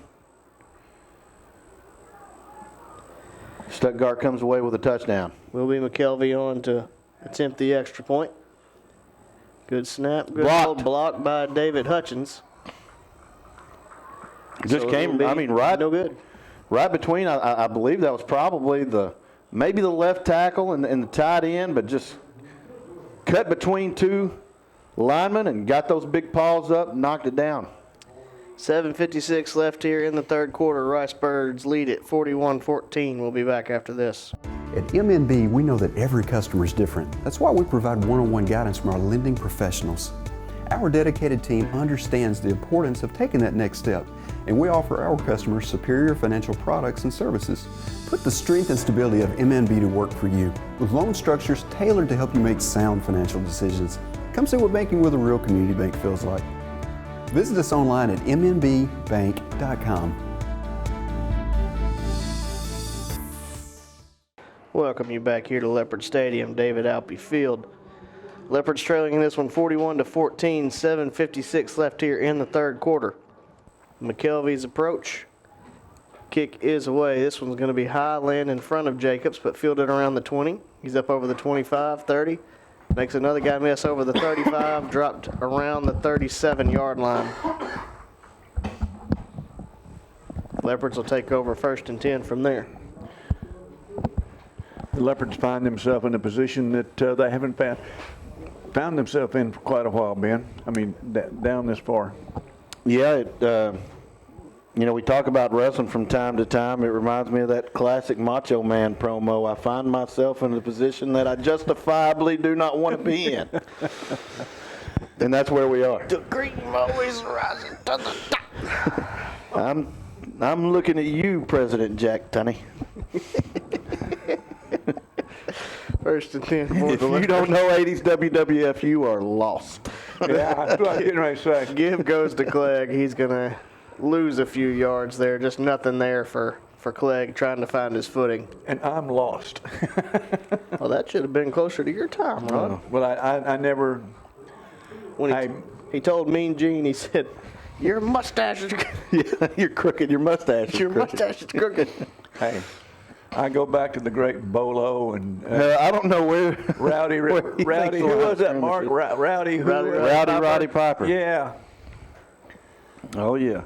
Stuttgart comes away with a touchdown.
Will be McKelvey on to attempt the extra point. Good snap. Good
Blocked.
Block by David Hutchins.
Just
so
came, right.
No good.
Right between, I believe that was probably maybe the left tackle and the tight end, but just cut between 2 linemen and got those big paws up and knocked it down.
7:56 left here in the 3rd quarter. Ricebirds lead it 41-14. We'll be back after this.
At MNB, we know that every customer is different. That's why we provide one-on-one guidance from our lending professionals. Our dedicated team understands the importance of taking that next step, and we offer our customers superior financial products and services. Put the strength and stability of MNB to work for you, with loan structures tailored to help you make sound financial decisions. Come see what banking with a real community bank feels like. Visit us online at mnbbank.com.
Welcome you back here to Leopard Stadium, David Alpey Field. Leopards trailing in this one 41-14, 7:56 left here in the 3rd quarter. McKelvey's approach. Kick is away. This one's going to be high, land in front of Jacobs, but fielded around the 20. He's up over the 25, 30. Makes another guy miss over the 35, dropped around the 37-yard line. Leopards will take over 1st and 10 from there.
The Leopards find themselves in a position that they haven't found themselves in for quite a while, Ben. I mean, down this far.
Yeah, You know, we talk about wrestling from time to time. It reminds me of that classic Macho Man promo. I find myself in a position that I justifiably do not want to be in. And that's where we are.
The green always rising to the top.
I'm looking at you, President Jack Tunney.
First and 10 for
If you don't know 80s WWF, you are lost.
Yeah, that's what I was getting ready to say.
Give goes to Clegg. He's going to lose a few yards there. Just nothing there for Clegg trying to find his footing.
And I'm lost.
Well, that should have been closer to your time, Ron.
Well, I never...
He told Mean Gene, he said, your mustache is
Yeah, you're crooked. Your mustache is
your
crooked.
mustache is crooked.
Hey, I go back to the great Bolo and
I don't know where.
Rowdy. Who was that, Mark? Rowdy.
Roddy Piper.
Yeah.
Oh, yeah.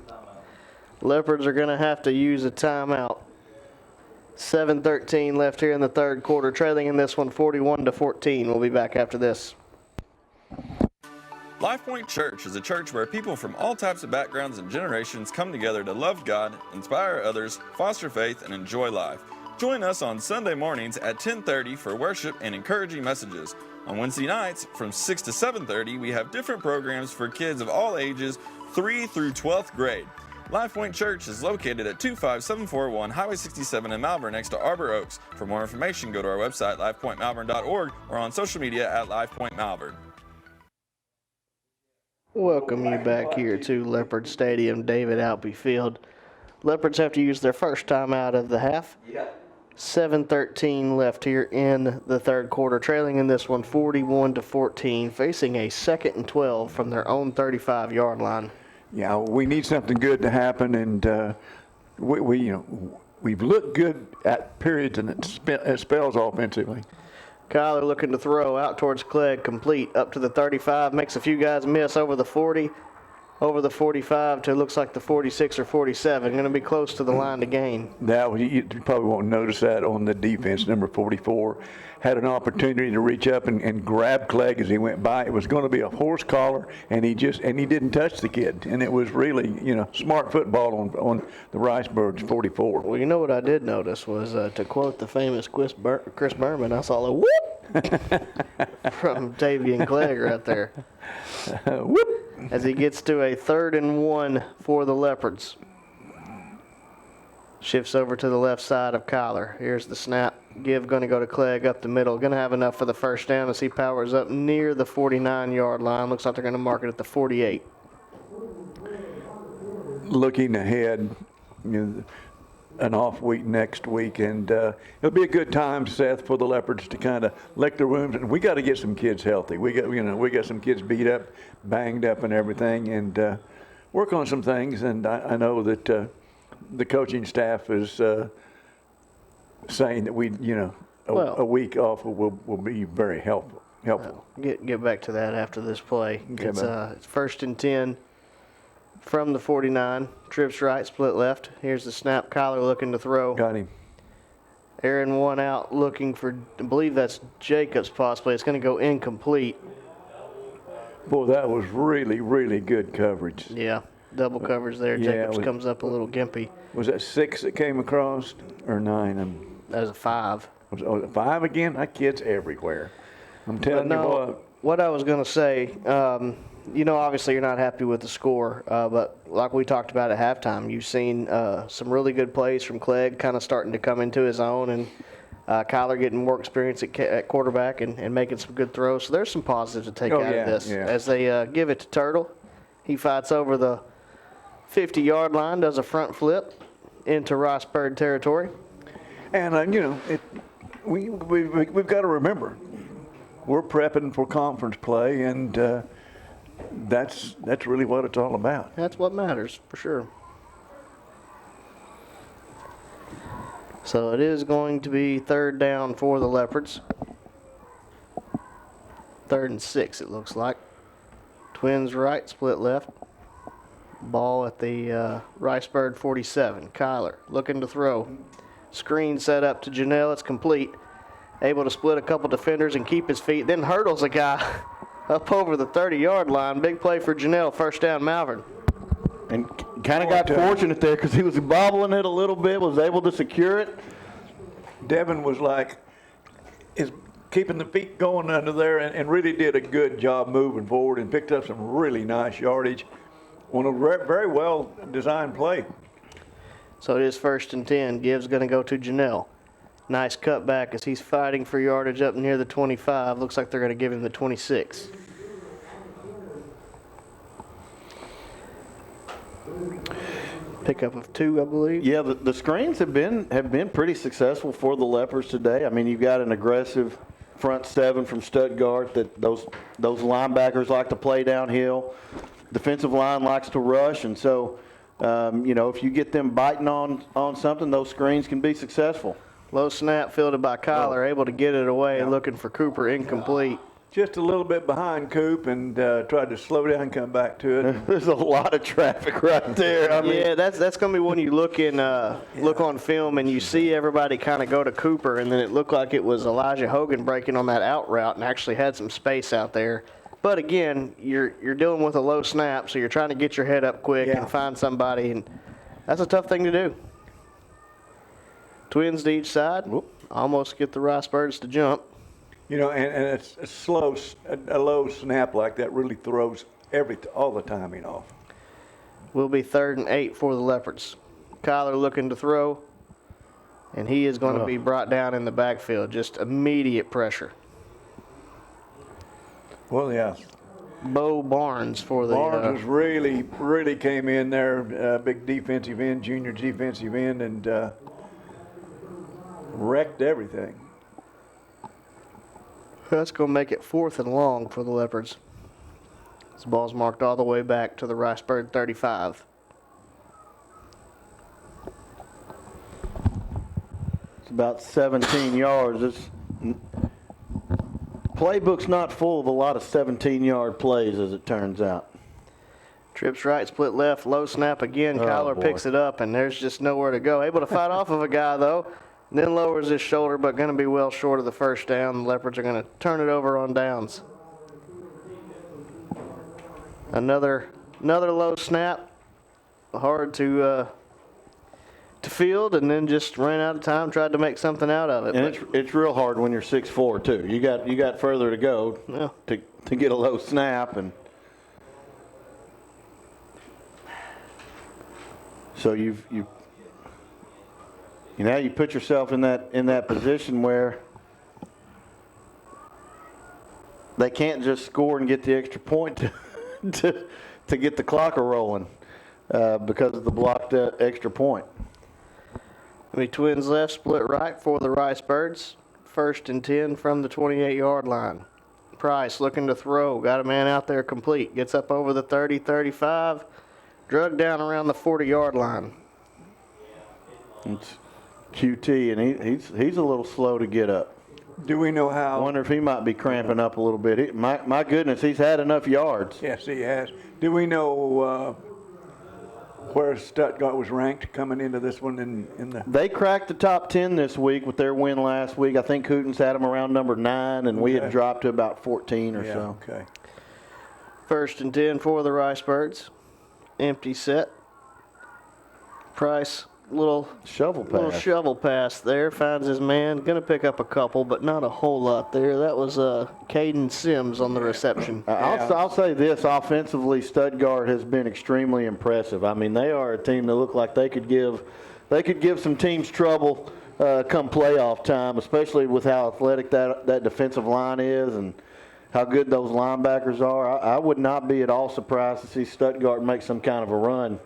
Leopards are going to have to use a timeout. 7:13 left here in the third quarter, trailing in this one 41-14. We'll be back after this.
Life Point Church is a church where people from all types of backgrounds and generations come together to love God, inspire others, foster faith, and enjoy life. Join us on Sunday mornings at 10:30 for worship and encouraging messages. On Wednesday nights from 6 to 7:30, we have different programs for kids of all ages, 3 through 12th grade. Life Point Church is located at 25741 Highway 67 in Malvern next to Arbor Oaks. For more information, go to our website, lifepointmalvern.org, or on social media at LifePointMalvern.
Welcome you back here to Leopard Stadium, David Outby Field. Leopards have to use their first timeout of the half. 7:13 left here in the third quarter, trailing in this one 41-14, facing a 2nd and 12 from their own 35-yard line.
Yeah, we need something good to happen, and we've looked good at periods, and it spells offensively.
Kyler looking to throw out towards Clegg, complete up to the 35, makes a few guys miss over the 40, over the 45 to looks like the 46 or 47. Going to be close to the line to gain.
You probably won't notice that on the defense. Number 44 had an opportunity to reach up and grab Clegg as he went by. It was going to be a horse collar, and he didn't touch the kid. And it was really, smart football on the Ricebirds 44.
Well, you know what I did notice was, to quote the famous Chris Berman, I saw a whoop from Davey and Clegg right there.
Whoop!
As he gets to a 3rd and 1 for the Leopards. Shifts over to the left side of Kyler. Here's the snap. Give going to go to Clegg up the middle. Going to have enough for the first down as he powers up near the 49-yard line. Looks like they're going to mark it at the 48.
Looking ahead, an off week next week, and it'll be a good time, Seth, for the Leopards to kind of lick their wounds. And we got to get some kids healthy. We got some kids beat up, banged up, and everything, and work on some things. And I know that the coaching staff is saying that a week off will be very helpful.
Get back to that after this play. It's 1st and 10 from the 49. Trips right, split left. Here's the snap. Kyler looking to throw.
Got him.
Aaron one out looking for, I believe that's Jacobs possibly. It's going to go incomplete.
Boy, that was really, really good coverage.
Yeah, double coverage there. Jacobs comes up a little gimpy.
Was that 6 that came across or 9?
That was a 5.
Was it 5 again? That kid's everywhere. I'm telling you
what I was going to say, obviously you're not happy with the score, but like we talked about at halftime, you've seen some really good plays from Clegg kind of starting to come into his own, and Kyler getting more experience at quarterback and making some good throws. So there's some positives to take out of this.
Yeah.
As they give it to Turtle, he fights over the 50-yard line, does a front flip into Ricebird territory.
And, we've got to remember, we're prepping for conference play, and that's really what it's all about.
That's what matters, for sure. So it is going to be 3rd down for the Leopards. 3rd and 6, it looks like. Twins right, split left. Ball at the Ricebird 47. Kyler looking to throw. Screen set up to Janelle. It's complete. Able to split a couple defenders and keep his feet. Then hurdles a guy up over the 30-yard line. Big play for Janelle. 1st down, Malvern.
And kind of got fortunate there because he was bobbling it a little bit, was able to secure it.
Devin was keeping the feet going under there and really did a good job moving forward and picked up some really nice yardage on a very well designed play.
So it is 1st and 10. Gibbs going to go to Janelle. Nice cutback as he's fighting for yardage up near the 25. Looks like they're going to give him the 26. Pickup of 2, I believe.
Yeah, the screens have been pretty successful for the Leopards today. I mean, you've got an aggressive front 7 from Stuttgart that those linebackers like to play downhill. Defensive line likes to rush, and so if you get them biting on something, those screens can be successful.
Low snap fielded by Kyler, able to get it away, looking for Cooper, incomplete.
Just a little bit behind Coop and tried to slow down and come back to it.
There's a lot of traffic right there. I mean,
yeah, that's going to be when you look on film and you see everybody kind of go to Cooper, and then it looked like it was Elijah Hogan breaking on that out route and actually had some space out there. But again, you're dealing with a low snap, so you're trying to get your head up quick and find somebody, and that's a tough thing to do. Twins to each side. Almost get the Ricebirds to jump.
And it's a low snap like that really throws all the timing off.
Will be 3rd and 8 for the Leopards. Kyler looking to throw, and he is going to be brought down in the backfield. Just immediate pressure.
Well, yeah.
Bo Barnes for the...
Barnes was really came in there, big defensive end, junior defensive end, and wrecked everything.
That's going to make it 4th and long for the Leopards. This ball's marked all the way back to the Ricebird 35.
It's about 17 yards. Playbook's not full of a lot of 17-yard plays, as it turns out.
Trips right, split left, low snap again. Kyler picks it up, and there's just nowhere to go. Able to fight off of a guy, though. Then lowers his shoulder, but going to be well short of the first down. The Leopards are going to turn it over on downs. Another low snap. Hard to field, and then just ran out of time, tried to make something out of it.
And it's real hard when you're 6'4", too. You got further to go to get a low snap, and so you put yourself in that position where they can't just score and get the extra point to get the clock rolling because of the blocked extra point.
The Twins left, split right for the Ricebirds. 1st and 10 from the 28-yard line. Price looking to throw. Got a man out there complete. Gets up over the 30, 35. Drug down around the 40-yard line.
It's QT, and he's a little slow to get up.
Do we know how?
I wonder if he might be cramping up a little bit. My goodness, he's had enough yards.
Yes, he has. Do we know where Stuttgart was ranked coming into this one in the?
They cracked the top 10 this week with their win last week. I think Hooten's had them around number 9, and we had dropped to about 14 or so.
Okay.
1st and 10 for the Ricebirds. Empty set. Price. Little shovel pass there. Finds his man. Going to pick up a couple, but not a whole lot there. That was Caden Sims on the reception.
I'll say this. Offensively, Stuttgart has been extremely impressive. I mean, they are a team that look like they could give some teams trouble come playoff time, especially with how athletic that defensive line is and how good those linebackers are. I would not be at all surprised to see Stuttgart make some kind of a run.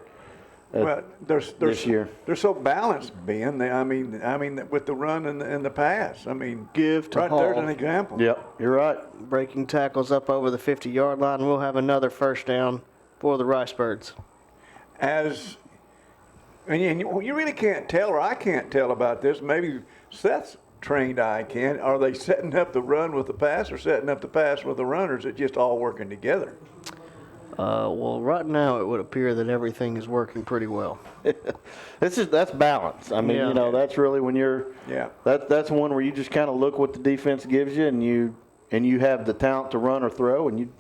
Well,
this year
they're so balanced, Ben. I mean, with the run and the pass. I mean,
give to Hall.
There's an example.
Yep, you're right.
Breaking tackles up over the 50-yard line. We'll have another 1st down for the Ricebirds.
And you really can't tell, or I can't tell about this. Maybe Seth's trained eye can. Are they setting up the run with the pass, or setting up the pass with the run, or is it just all working together?
Well, right now it would appear that everything is working pretty well.
That's balance. I mean, that's really when you're.
Yeah.
That's one where you just kind of look what the defense gives you, and you have the talent to run or throw, and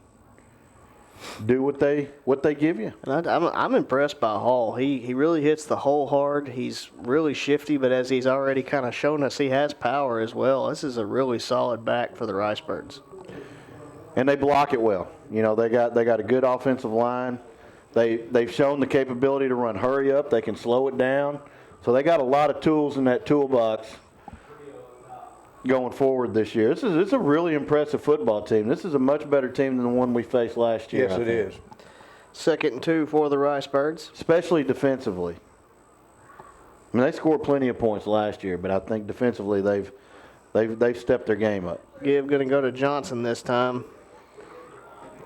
do what they give you.
And I'm impressed by Hall. He really hits the hole hard. He's really shifty, but as he's already kind of shown us, he has power as well. This is a really solid back for the Ricebirds.
And they block it well. You know, they got a good offensive line. They've shown the capability to run hurry up. They can slow it down. So they got a lot of tools in that toolbox going forward this year. It's a really impressive football team. This is a much better team than the one we faced last year.
Yes, it is.
2nd and 2 for the Ricebirds.
Especially defensively. I mean, they scored plenty of points last year, but I think defensively they've stepped their game up.
Give going to go to Johnson this time.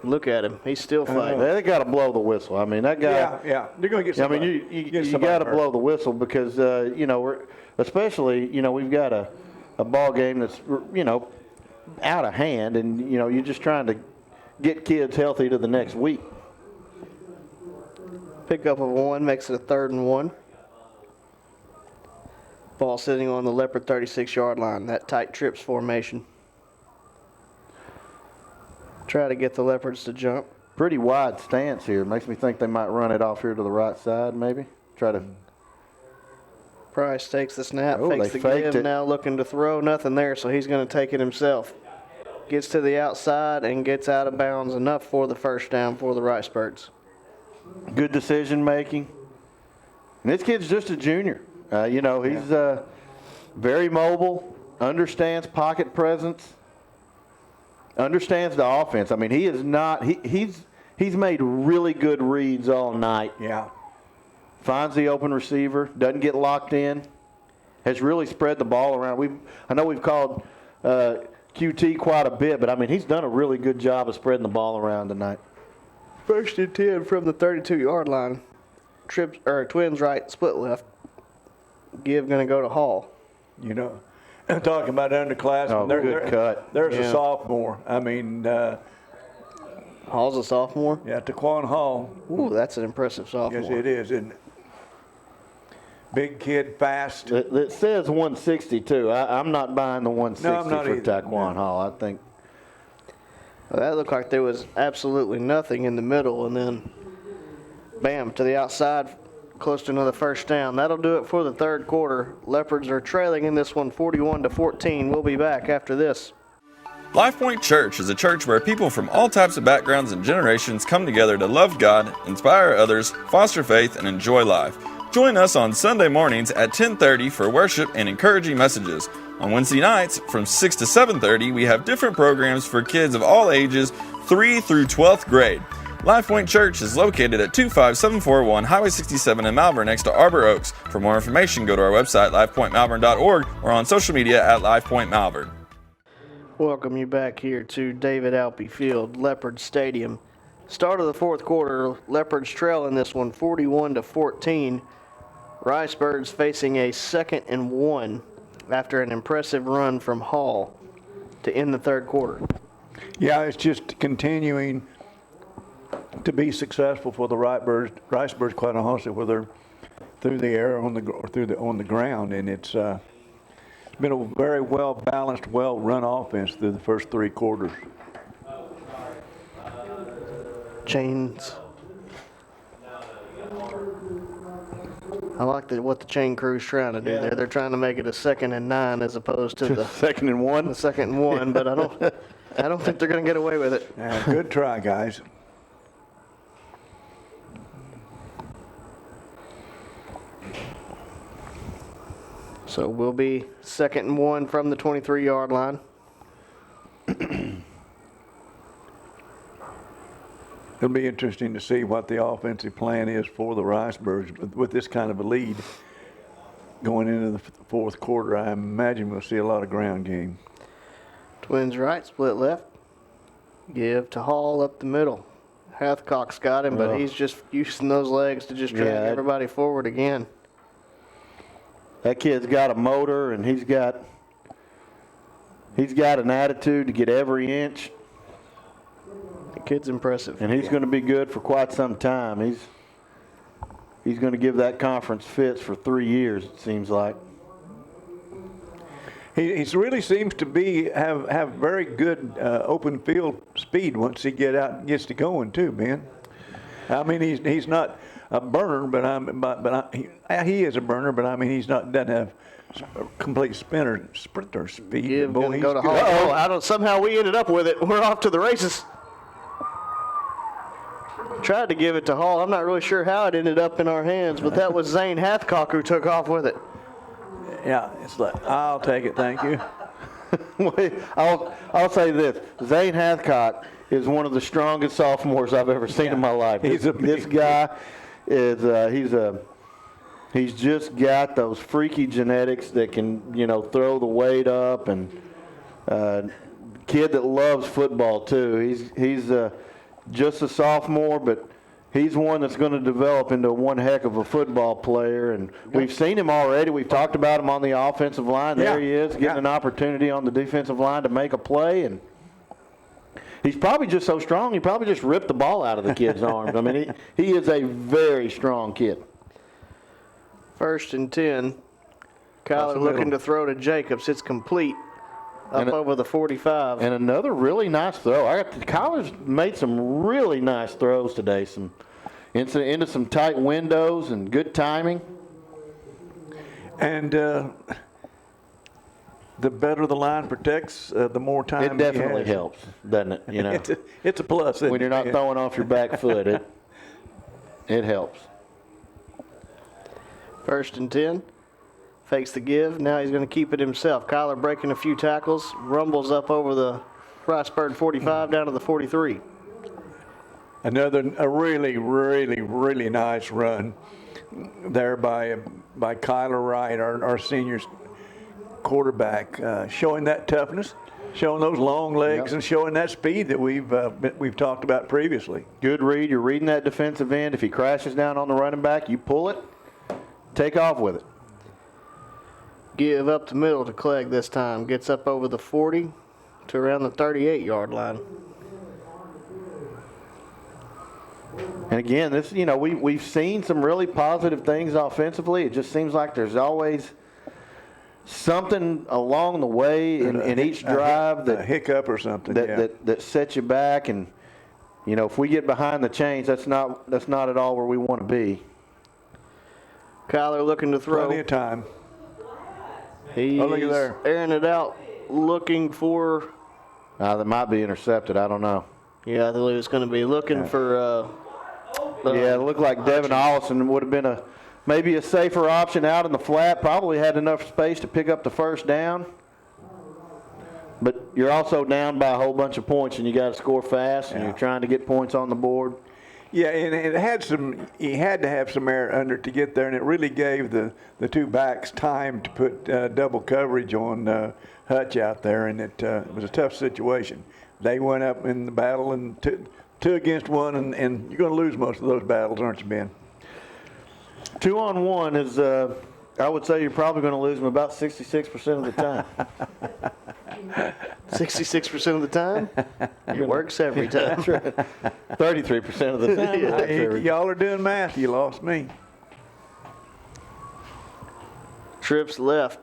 Look at him. He's still fighting.
They got to blow the whistle. I mean, that guy.
Yeah. They're going to get somebody.
I mean, you got to blow the whistle because, we've got a ball game that's, out of hand, and, you're just trying to get kids healthy to the next week.
Pickup of 1 makes it a 3rd and 1. Ball sitting on the Leopard 36-yard line, that tight trips formation. Try to get the Leopards to jump.
Pretty wide stance here. Makes me think they might run it off here to the right side, maybe. Try to.
Price takes the snap,
fakes
the give, now looking to throw. Nothing there, so he's going to take it himself. Gets to the outside and gets out of bounds, enough for the first down for the Ricebirds.
Good decision making. And this kid's just a junior. He's very mobile, understands pocket presence, understands the offense. I mean, he is not. He's made really good reads all night.
Yeah.
Finds the open receiver, doesn't get locked in, has really spread the ball around. I know we've called QT quite a bit, but I mean, he's done a really good job of spreading the ball around tonight.
1st and 10 from the 32-yard line. Twins right, split left. Give going to go to Hall.
Talking about underclassmen.
Good cut.
There's a sophomore. I mean,
Hall's a sophomore?
Yeah, Taquan Hall.
Ooh, that's an impressive sophomore.
Yes, it is, isn't it? Big kid, fast.
It says 162. I'm not buying the 160 for Taquan Hall. I think.
Well, that looked like there was absolutely nothing in the middle, and then, bam, to the outside, close to another first down. That'll do it for the 3rd quarter. Leopards are trailing in this one 41-14. We'll be back after this.
LifePoint Church is a church where people from all types of backgrounds and generations come together to love God, inspire others, foster faith, and enjoy life. Join us on Sunday mornings at 10:30 for worship and encouraging messages. On Wednesday nights from 6 to 7:30, we have different programs for kids of all ages, 3 through 12th grade. LifePoint Church is located at 25741 Highway 67 in Malvern next to Arbor Oaks. For more information, go to our website, lifepointmalvern.org, or on social media at LifePointMalvern.
Welcome you back here to David Alpe Field, Leopard Stadium. Start of the 4th quarter, Leopards trail in this one 41-14. Ricebirds facing a 2nd and 1 after an impressive run from Hall to end the 3rd quarter.
Yeah, it's just continuing to be successful for the Ricebirds, quite honestly, where they're through the air on the ground, and it's been a very well balanced, well run offense through the first 3 quarters.
Chains. I like what the chain crew's trying to do there. They're trying to make it a 2nd and 9 as opposed to the
2nd and 1.
The 2nd and 1, but I don't think they're going to get away with it.
Yeah, good try, guys.
So we'll be 2nd and 1 from the 23-yard line.
It'll be interesting to see what the offensive plan is for the Ricebirds with this kind of a lead going into the 4th quarter. I imagine we'll see a lot of ground game.
Twins right, split left. Give to Hall up the middle. Hathcock's got him, but he's just using those legs to just drag everybody forward again.
That kid's got a motor, and he's got an attitude to get every inch.
The kid's impressive.
And he's going to be good for quite some time. He's going to give that conference fits for 3 years, it seems like.
He really seems to have very good open field speed once he gets to going too, Ben. I mean, he's not a burner, but he is a burner, but I mean doesn't have complete sprinter speed.
Give,
Boy,
gonna
he's
go to
good.
Hall. Somehow we ended up with it. We're off to the races. Tried to give it to Hall. I'm not really sure how it ended up in our hands, but that was Zane Hathcock who took off with it.
Yeah, it's like, I'll take it, thank you.
I'll say this: Zane Hathcock is one of the strongest sophomores I've ever seen in my life. This guy is he's just got those freaky genetics that can throw the weight up, and kid that loves football too. He's just a sophomore, but he's one that's going to develop into one heck of a football player, and we've seen him already. We've talked about him on the offensive line. There he is, getting an opportunity on the defensive line to make a play, and he's probably just so strong, he probably just ripped the ball out of the kid's arms. I mean, he is a very strong kid.
1st and 10. Kyler looking to throw to Jacobs. It's complete. Up over the 45.
And another really nice throw. Kyler's made some really nice throws today. Into some tight windows and good timing.
And the better the line protects, the more time
it definitely helps, doesn't it?
It's a plus.
When you're not throwing off your back foot, it helps.
1st and 10. Fakes the give. Now he's going to keep it himself. Kyler breaking a few tackles. Rumbles up over the Ricebird 45 down to the 43.
A really, really, really nice run there by Kyler Wright, our senior quarterback, showing that toughness, showing those long legs, and showing that speed that we've talked about previously.
Good read. You're reading that defensive end. If he crashes down on the running back, you pull it, take off with it.
Give up the middle to Clegg this time. Gets up over the 40 to around the 38-yard line.
And again, this we've seen some really positive things offensively. It just seems like there's always something along the way in each drive
a hiccup or something
that sets you back. And if we get behind the chains, that's not at all where we want to be.
Kyler looking to throw.
Plenty of time.
He's airing it out, looking for.
That might be intercepted. I don't know.
Yeah, I believe it's going to be looking for.
It looked like Devin Ollison would have been maybe a safer option out in the flat. Probably had enough space to pick up the first down. But you're also down by a whole bunch of points, and you got to score fast, and you're trying to get points on the board.
Yeah, and he had to have some air under it to get there, and it really gave the two backs time to put double coverage on Hutch out there, and it was a tough situation. They went up in the battle, and two against one, and you're going to lose most of those battles, aren't you, Ben?
2-on-1 is, I would say you're probably going to lose them about 66% of the time.
66% of the time? It works every time.
That's right. 33% of the time.
Y'all are doing math. You lost me.
Trips left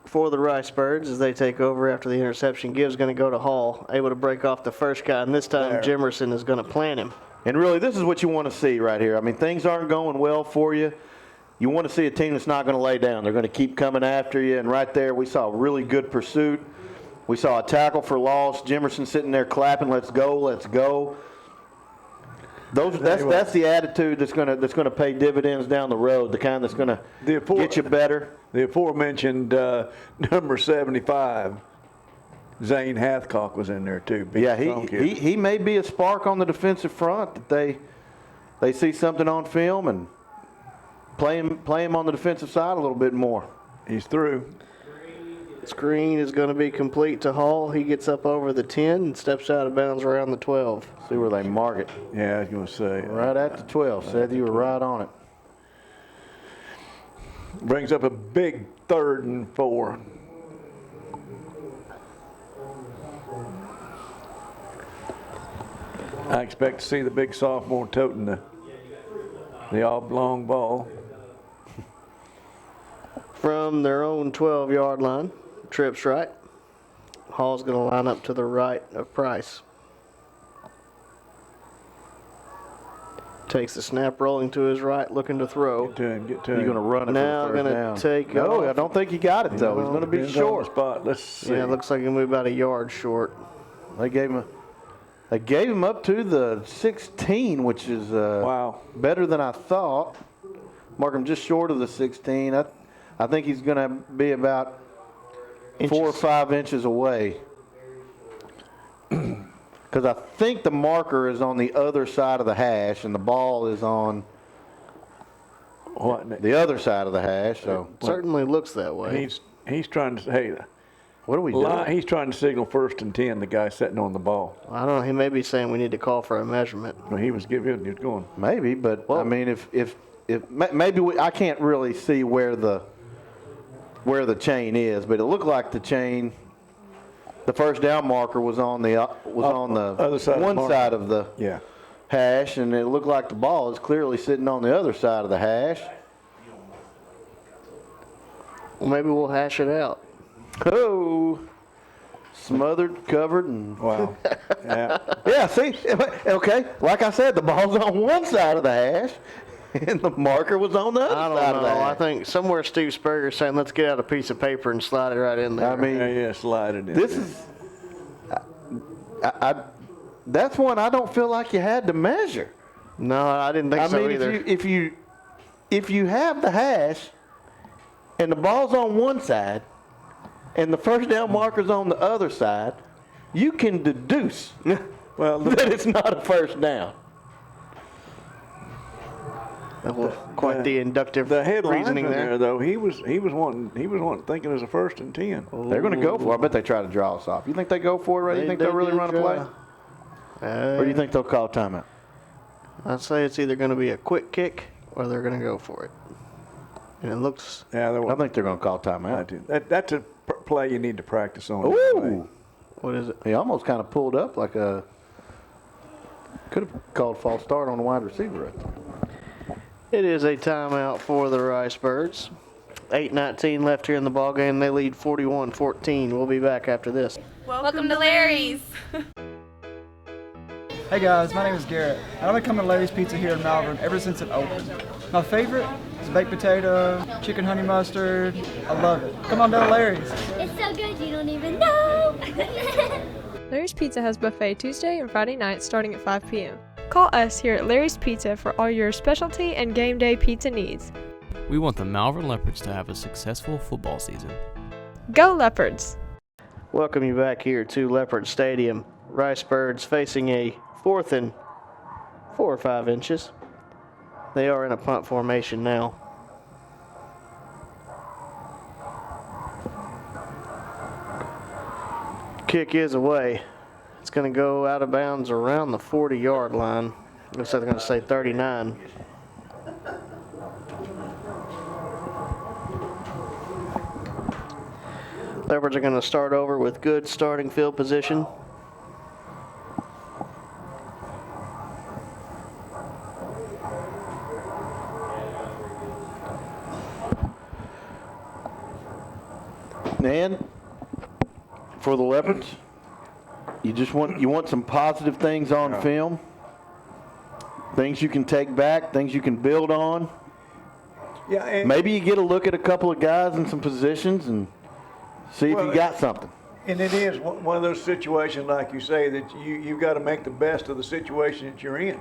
for the Ricebirds as they take over after the interception. Gibbs going to go to Hall, able to break off the first guy, and this time Jimerson is going to plant him.
And really, this is what you want to see right here. I mean, things aren't going well for you. You want to see a team that's not going to lay down. They're going to keep coming after you, and right there we saw a really good pursuit. We saw a tackle for loss. Jimerson sitting there clapping, "Let's go, let's go." That's the attitude that's going to pay dividends down the road. The kind that's going to get you better.
The aforementioned number 75, Zane Hathcock, was in there too.
Yeah, he may be a spark on the defensive front that they see something on film and play him on the defensive side a little bit more.
He's through.
Screen is going to be complete to Hall. He gets up over the 10 and steps out of bounds around the 12.
See where they mark it.
Yeah, I was going to say.
Right at the 12. Seth, you were right on it.
Brings up a big 3rd and 4. I expect to see the big sophomore toting the oblong ball.
From their own 12-yard line, Trips right. Hall's going to line up to the right of Price. Takes the snap, rolling to his right, looking to throw.
Get to him.
You're going to run it
Now
for the first
going
down.
to take
No,
off.
I don't think he got it, though. He's going to be
Depends on
short.
the spot. Let's see.
Yeah, it looks like he moved about a yard short.
They gave him up to the 16, which is
Wow.
better than I thought. Mark him just short of the 16. I think he's going to be about 4 or 5 inches away. Because I think the marker is on the other side of the hash, and the ball is on the other side of the hash. So
Certainly looks that way.
He's trying to hey.
What are we doing?
He's trying to signal 1st and 10. The guy sitting on the ball.
I don't know. He may be saying we need to call for a measurement.
No, he was going.
Maybe, but I mean, if maybe I can't really see where the chain is, but it looked like the chain. The first down marker was on the
other side
one side of the
Yeah.
hash, and it looked like the ball is clearly sitting on the other side of the hash.
Well, maybe we'll hash it out.
Oh, smothered, covered, and
Wow. Yeah.
yeah. See, okay, like I said, the ball's on one side of the hash, and the marker was on the other
I
side
don't
of the
know. I
hash.
think somewhere Steve Spurrier's saying, let's get out a piece of paper and slide it right in there.
I mean,
Yeah, slide it in.
this is. That's one I don't feel like you had to measure.
No, I didn't think so either.
if you have the hash and the ball's on one side and the first down marker's on the other side, you can deduce
well,
that it's not a first down.
Quite the inductive
the head
reasoning
lineman
there.
though. He was wanting thinking it was a 1st and 10.
They're going to go for it. I bet they try to draw us off. You think they go for it, Ray? You think they'll really run a play? Or do you think they'll call a timeout?
I'd say it's either going to be a quick kick or they're going to go for it. And it looks.
Yeah,
I think they're going to call a timeout.
That's a play you need to practice on.
Ooh!
What is it?
He almost kind of pulled up like a. Could have called false start on the wide receiver right there.
It is a timeout for the Ricebirds. 8:19 left here in the ballgame. They lead 41-14. We'll be back after this.
Welcome to Larry's.
Hey guys, my name is Garrett. I've been coming to Larry's Pizza here in Malvern ever since it opened. My favorite is baked potato, chicken honey mustard. I love it. Come on down to Larry's.
It's so good you don't even know.
Larry's Pizza has buffet Tuesday and Friday nights starting at 5 p.m. Call us here at Larry's Pizza for all your specialty and game day pizza needs.
We want the Malvern Leopards to have a successful football season.
Go Leopards!
Welcome you back here to Leopard Stadium. Ricebirds facing a 4th and 4 or 5 inches. They are in a punt formation now. Kick is away. It's going to go out of bounds around the 40-yard line. Looks like they're going to say 39. Leopards are going to start over with good starting field position.
And for the Leopards, you want some positive things on film, things you can take back, things you can build on.
Yeah, and
Maybe you get a look at a couple of guys in some positions and see if you got something.
And it is one of those situations, like you say, that you've got to make the best of the situation that you're in.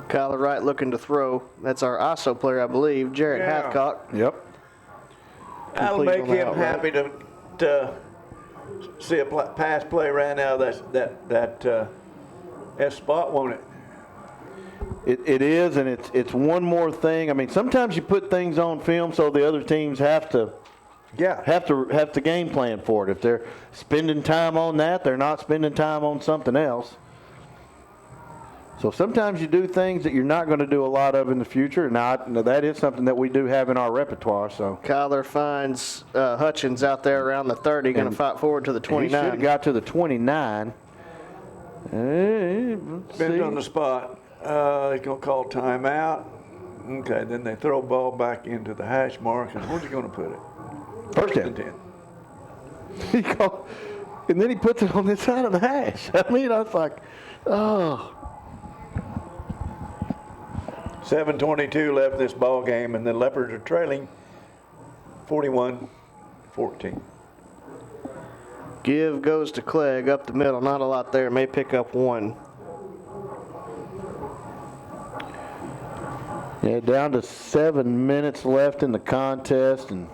Kyler Wright looking to throw. That's our ISO player, I believe, Jared
Yeah.
Hathcock.
Yep.
That'll
Complete
make
on the
him
outright.
happy to see a pass play right now. That spot, won't it?
It is, and it's one more thing. I mean, sometimes you put things on film so the other teams have to game plan for it. If they're spending time on that, they're not spending time on something else. So sometimes you do things that you're not going to do a lot of in the future. Now that is something that we do have in our repertoire. So
Kyler finds Hutchins out there around the 30, going to fight forward to the 29.
He should have got to the 29.
Depends on the spot. They're going to call timeout. Okay, then they throw ball back into the hash mark. And where's he going to put it?
First down.
10.
And then he puts it on this side of the hash. I mean, I was like, oh.
7:22 left in this ball game, and the Leopards are trailing 41-14.
Give goes to Clegg up the middle. Not a lot there. May pick up one.
Yeah, down to 7 minutes left in the contest, and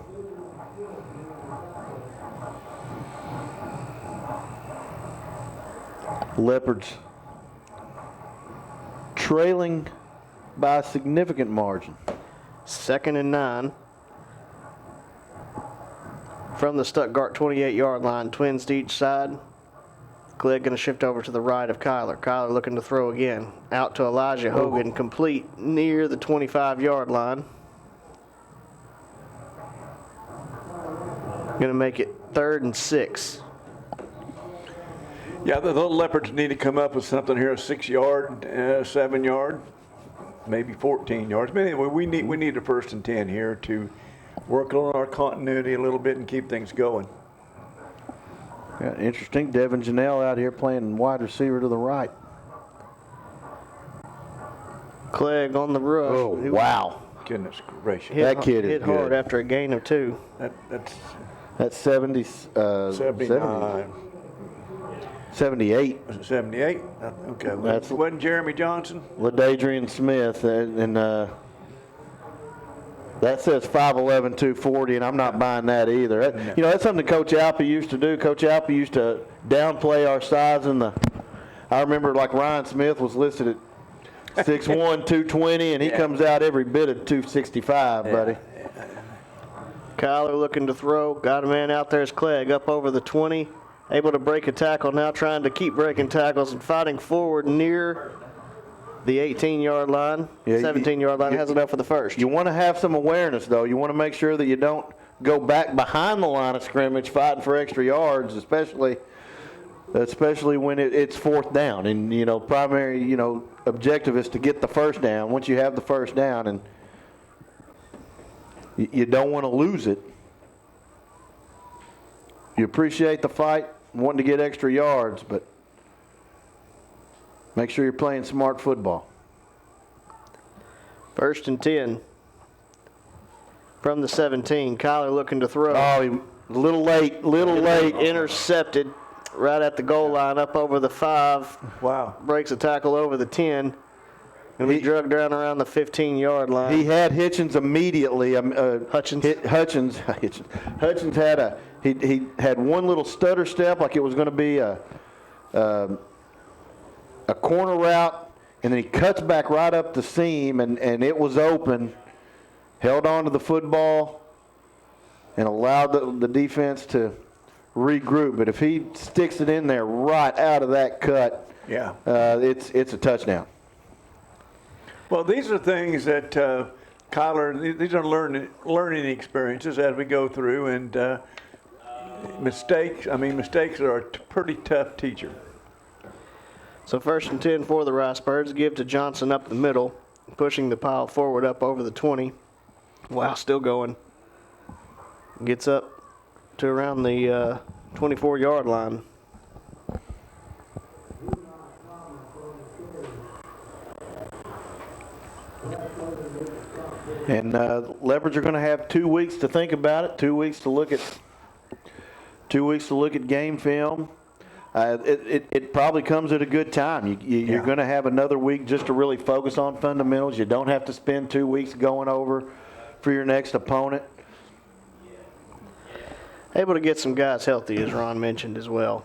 Leopards trailing by a significant margin.
2nd and 9. From the Stuttgart 28-yard line, twins to each side. Clegg going to shift over to the right of Kyler. Kyler looking to throw again. Out to Elijah Hogan, complete near the 25-yard line. Going to make it 3rd and 6.
Yeah, the Leopards need to come up with something here, a 6-yard, 7-yard, maybe 14 yards. But anyway, we need a 1st and 10 here to work on our continuity a little bit and keep things going.
Yeah, interesting. Devin Janelle out here playing wide receiver to the right.
Clegg on the rush.
Oh, wow.
Goodness gracious.
That kid is
hit
good.
hard after a gain of 2.
That's
70,
79.
78.
Was it 78? Okay.
That's
wasn't Jeremy Johnson?
LaDadrian Smith, and that says 5'11", 240, and I'm not buying that either. You know, that's something Coach Alpe used to do. Coach Alpe used to downplay our size in the. I remember like Ryan Smith was listed at 6'1", 220, and he comes out every bit of 265, buddy.
Kyler looking to throw. Got a man out there as Clegg up over the 20. Able to break a tackle. Now trying to keep breaking tackles and fighting forward near the 18-yard line. 17-yard line. Has enough for the first.
You want to have some awareness, though. You want to make sure that you don't go back behind the line of scrimmage fighting for extra yards, especially when it's 4th down. And, you know, primary, you know, objective is to get the first down. Once you have the first down, and you don't want to lose it. You appreciate the fight, wanting to get extra yards, but make sure you're playing smart football.
1st and 10. From the 17, Kyler looking to throw.
Oh, a little late.
Intercepted right at the goal line, up over the 5.
Wow.
Breaks a tackle over the 10. And we drugged down around the 15-yard line.
He had Hitchens immediately.
Hutchins
had he had one little stutter step, like it was going to be a corner route, and then he cuts back right up the seam, and it was open. Held on to the football and allowed the defense to regroup. But if he sticks it in there right out of that cut, it's a touchdown.
Well, these are things that Kyler, these are learning experiences as we go through, and mistakes are a pretty tough teacher.
So 1st and 10 for the Ricebirds. Give to Johnson up the middle, pushing the pile forward up over the 20. Wow, still going. Gets up to around the 24-yard line.
And Leopards are going to have 2 weeks to think about it. 2 weeks to look at game film. It probably comes at a good time. You're going to have another week just to really focus on fundamentals. You don't have to spend 2 weeks going over for your next opponent.
Able to get some guys healthy, as Ron mentioned as well.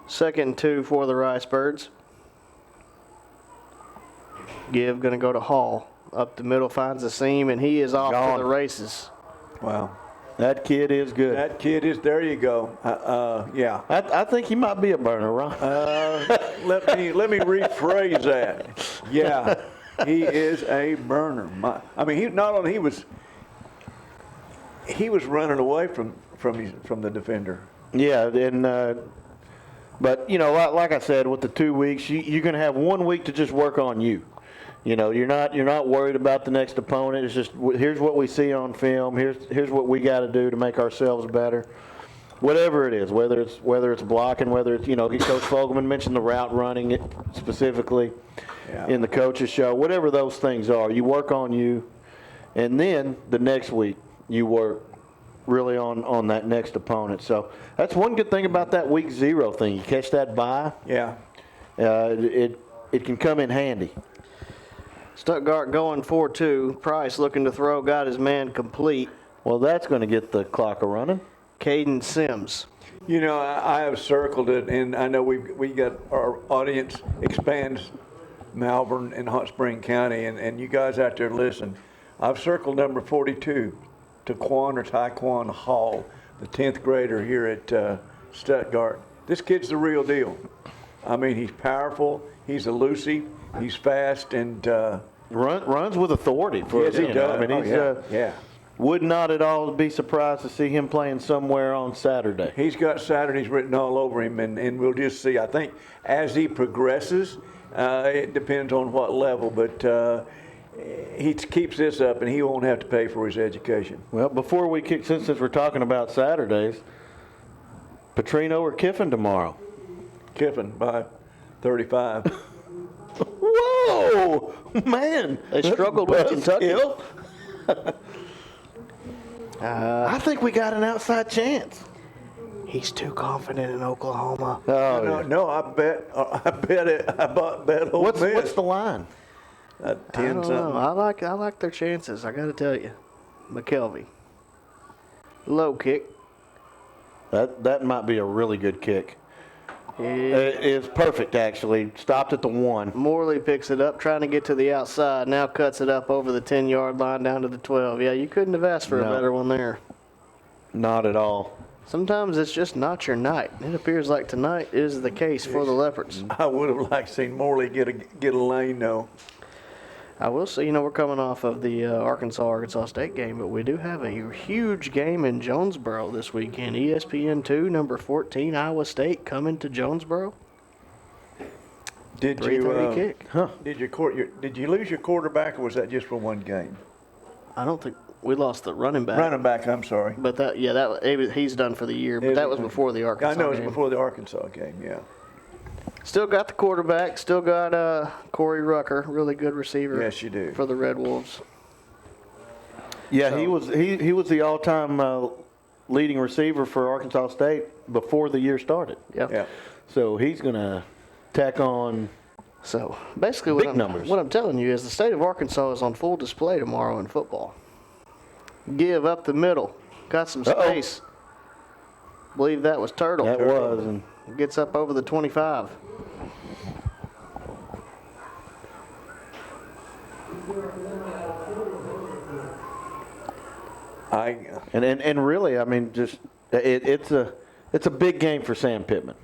2nd and 2 for the Ricebirds. Give going to go to Hall. Up the middle, finds the seam, and he is off to the races.
Wow.
That kid is good.
That kid is, there you go. Yeah.
I think he might be a burner, Ron.
Let me rephrase that. Yeah, he is a burner. He was running away from the defender.
Yeah, and but you know, like I said, with the 2 weeks, you're going to have 1 week to just work on you. You know, you're not worried about the next opponent. It's just here's what we see on film. Here's what we got to do to make ourselves better. Whatever it is, whether it's blocking, whether it's, Coach Fogelman mentioned the route running it specifically in the coach's show. Whatever those things are, you work on you, and then the next week you work really on that next opponent. So that's one good thing about that week 0 thing. You catch that bye.
Yeah.
It can come in handy.
Stuttgart going 4-2. Price looking to throw, got his man complete.
Well, that's going to get the clock a-running.
Caden Sims.
I have circled it, and I know we got our audience expands Malvern and Hot Spring County, and you guys out there listen. I've circled number 42, Taekwon Hall, the 10th grader here at Stuttgart. This kid's the real deal. I mean, he's powerful, he's elusive, he's fast, and
runs with authority.
Yes, he does.
I mean, he's would not at all be surprised to see him playing somewhere on Saturday.
He's got Saturdays written all over him, and we'll just see. I think as he progresses, it depends on what level, but he keeps this up, and he won't have to pay for his education.
Well, before we kick, since we're talking about Saturdays, Petrino or Kiffin tomorrow?
Kiffin by 35.
Whoa, man!
They struggled with Kentucky.
I think we got an outside chance.
He's too confident in Oklahoma.
No, I bet Ole Miss.
What's the line?
10 something.
I like their chances. I got to tell you, McKelvey. Low kick.
That might be a really good kick. It's perfect, actually. Stopped at the 1.
Morley picks it up, trying to get to the outside. Now cuts it up over the 10-yard line down to the 12. Yeah, you couldn't have asked for a better one there.
Not at all.
Sometimes it's just not your night. It appears like tonight is the case for the Leopards.
I would have liked to see Morley get a lane, though.
I will say, we're coming off of the Arkansas State game, but we do have a huge game in Jonesboro this weekend. ESPN2, number 14, Iowa State coming to Jonesboro.
Did
kick.
Did you lose your quarterback, or was that just for one game?
I don't think we lost the running back.
Running back, I'm sorry.
But he's done for the year. But that was before the Arkansas game.
I know it was before the Arkansas game. Yeah.
Still got the quarterback. Still got Corey Rucker, really good receiver.
Yes, you do.
For the Red Wolves.
Yeah, so, he was the all-time leading receiver for Arkansas State before the year started.
Yeah.
So he's going to tack on.
So basically, what I'm telling you is the state of Arkansas is on full display tomorrow in football. Give up the middle, got some space. Believe that was Turtle.
That was, and
gets up over the 25.
And really, I mean, just it's a big game for Sam Pittman.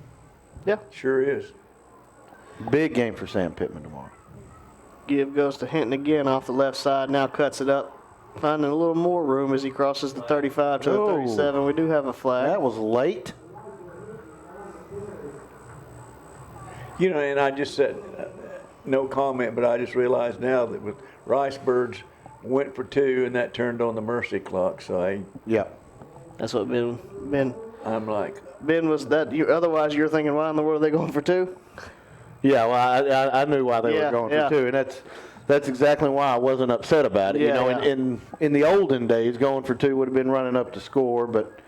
Yeah,
sure is.
Big game for Sam Pittman tomorrow.
Give goes to Hinton again off the left side. Now cuts it up, finding a little more room as he crosses the 35 to the 37. We do have a flag.
That was late.
And I just said no comment, but I just realized now that with Ricebirds went for 2, and that turned on the mercy clock. So
that's what Ben.
I'm like,
Ben was that. Otherwise, you're thinking, why in the world are they going for 2?
Yeah, well, I knew why they were going for 2, and that's exactly why I wasn't upset about it. In the olden days, going for 2 would have been running up to score, but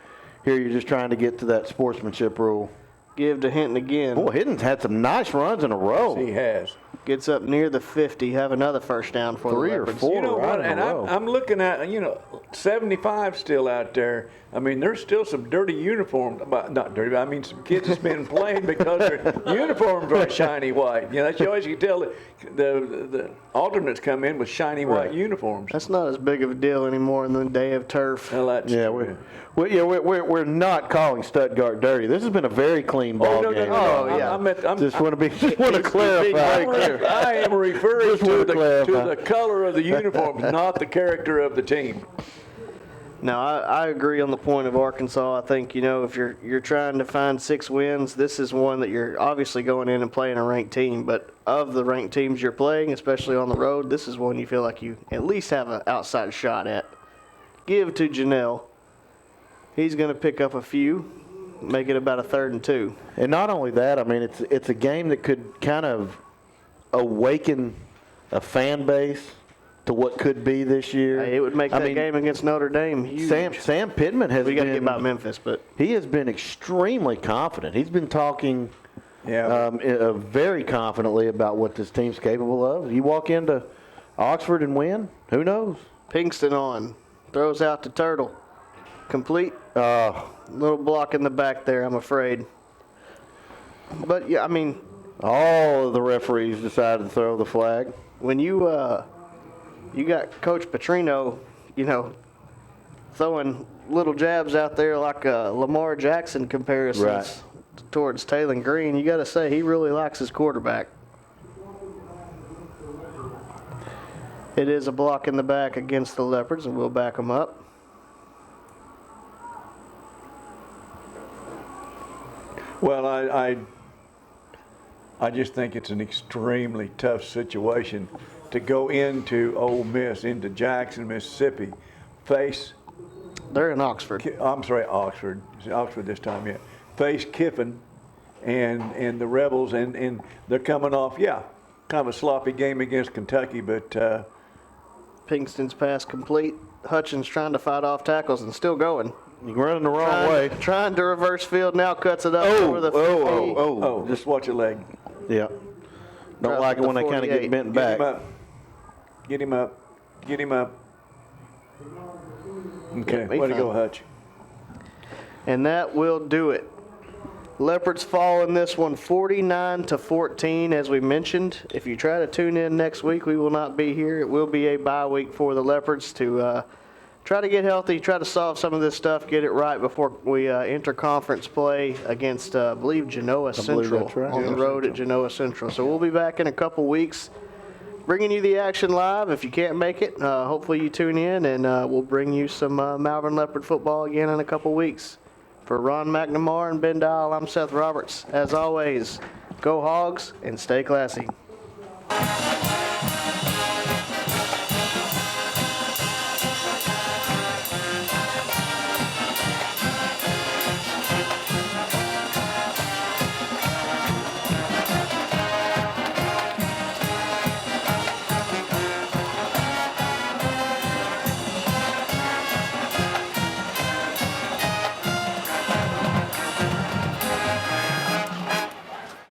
here you're just trying to get to that sportsmanship rule.
Give to Hinton again.
Boy, Hinton's had some nice runs in a row.
He has.
Gets up near the 50, have another first down for
3
the
or
Leopards.
4
You know what? And I'm looking at 75 still out there. I mean, there's still some dirty uniforms. Not dirty, but I mean some kids that's been playing because their uniforms are shiny white. That's you always can tell the alternates come in with shiny white uniforms.
That's not as big of a deal anymore in the day of turf.
Well, that's true.
We're not calling Stuttgart dirty. This has been a very clean ball game.
No.
Just want to clarify.
I am referring to the color of the uniforms, not the character of the team.
No, I agree on the point of Arkansas. I think, if you're trying to find 6 wins, this is one that you're obviously going in and playing a ranked team. But of the ranked teams you're playing, especially on the road, this is one you feel like you at least have an outside shot at. Give to Janelle. He's going to pick up a few, make it about a 3rd and 2.
And not only that, I mean, it's a game that could kind of awaken a fan base to what could be this year.
Hey, it would make that game against Notre Dame huge.
Sam Pittman has
We got to get about Memphis, but
he has been extremely confident. He's been talking very confidently about what this team's capable of. You walk into Oxford and win, who knows?
Pinkston on, throws out to Turtle. Complete. Little block in the back there, I'm afraid. But, yeah, I mean,
all of the referees decided to throw the flag.
When you got Coach Petrino, throwing little jabs out there like Lamar Jackson comparisons towards Taylor Green, you got to say he really likes his quarterback. It is a block in the back against the Leopards, and we'll back them up.
Well, I just think it's an extremely tough situation to go into Ole Miss, into Jackson, Mississippi, face.
They're in Oxford.
I'm sorry, Oxford. It's Oxford this time, yeah. Face Kiffin and the Rebels, and they're coming off, kind of a sloppy game against Kentucky, but.
Pinkston's pass complete. Hutchins trying to fight off tackles and still going.
You're running the wrong way.
Trying to reverse field, now cuts it up over the 50.
Just watch your leg.
Yeah. Don't like it when they kind of get bent back.
Get him up. Okay, way to go, Hutch.
And that will do it. Leopards fall in this one 49-14, as we mentioned. If you try to tune in next week, we will not be here. It will be a bye week for the Leopards to try to get healthy, try to solve some of this stuff, get it right before we enter conference play against, I believe, Genoa Central on the road at Genoa Central. So we'll be back in a couple weeks bringing you the action live. If you can't make it, hopefully you tune in, and we'll bring you some Malvern Leopard football again in a couple weeks. For Ron McNamara and Ben Dial, I'm Seth Roberts. As always, go Hogs and stay classy.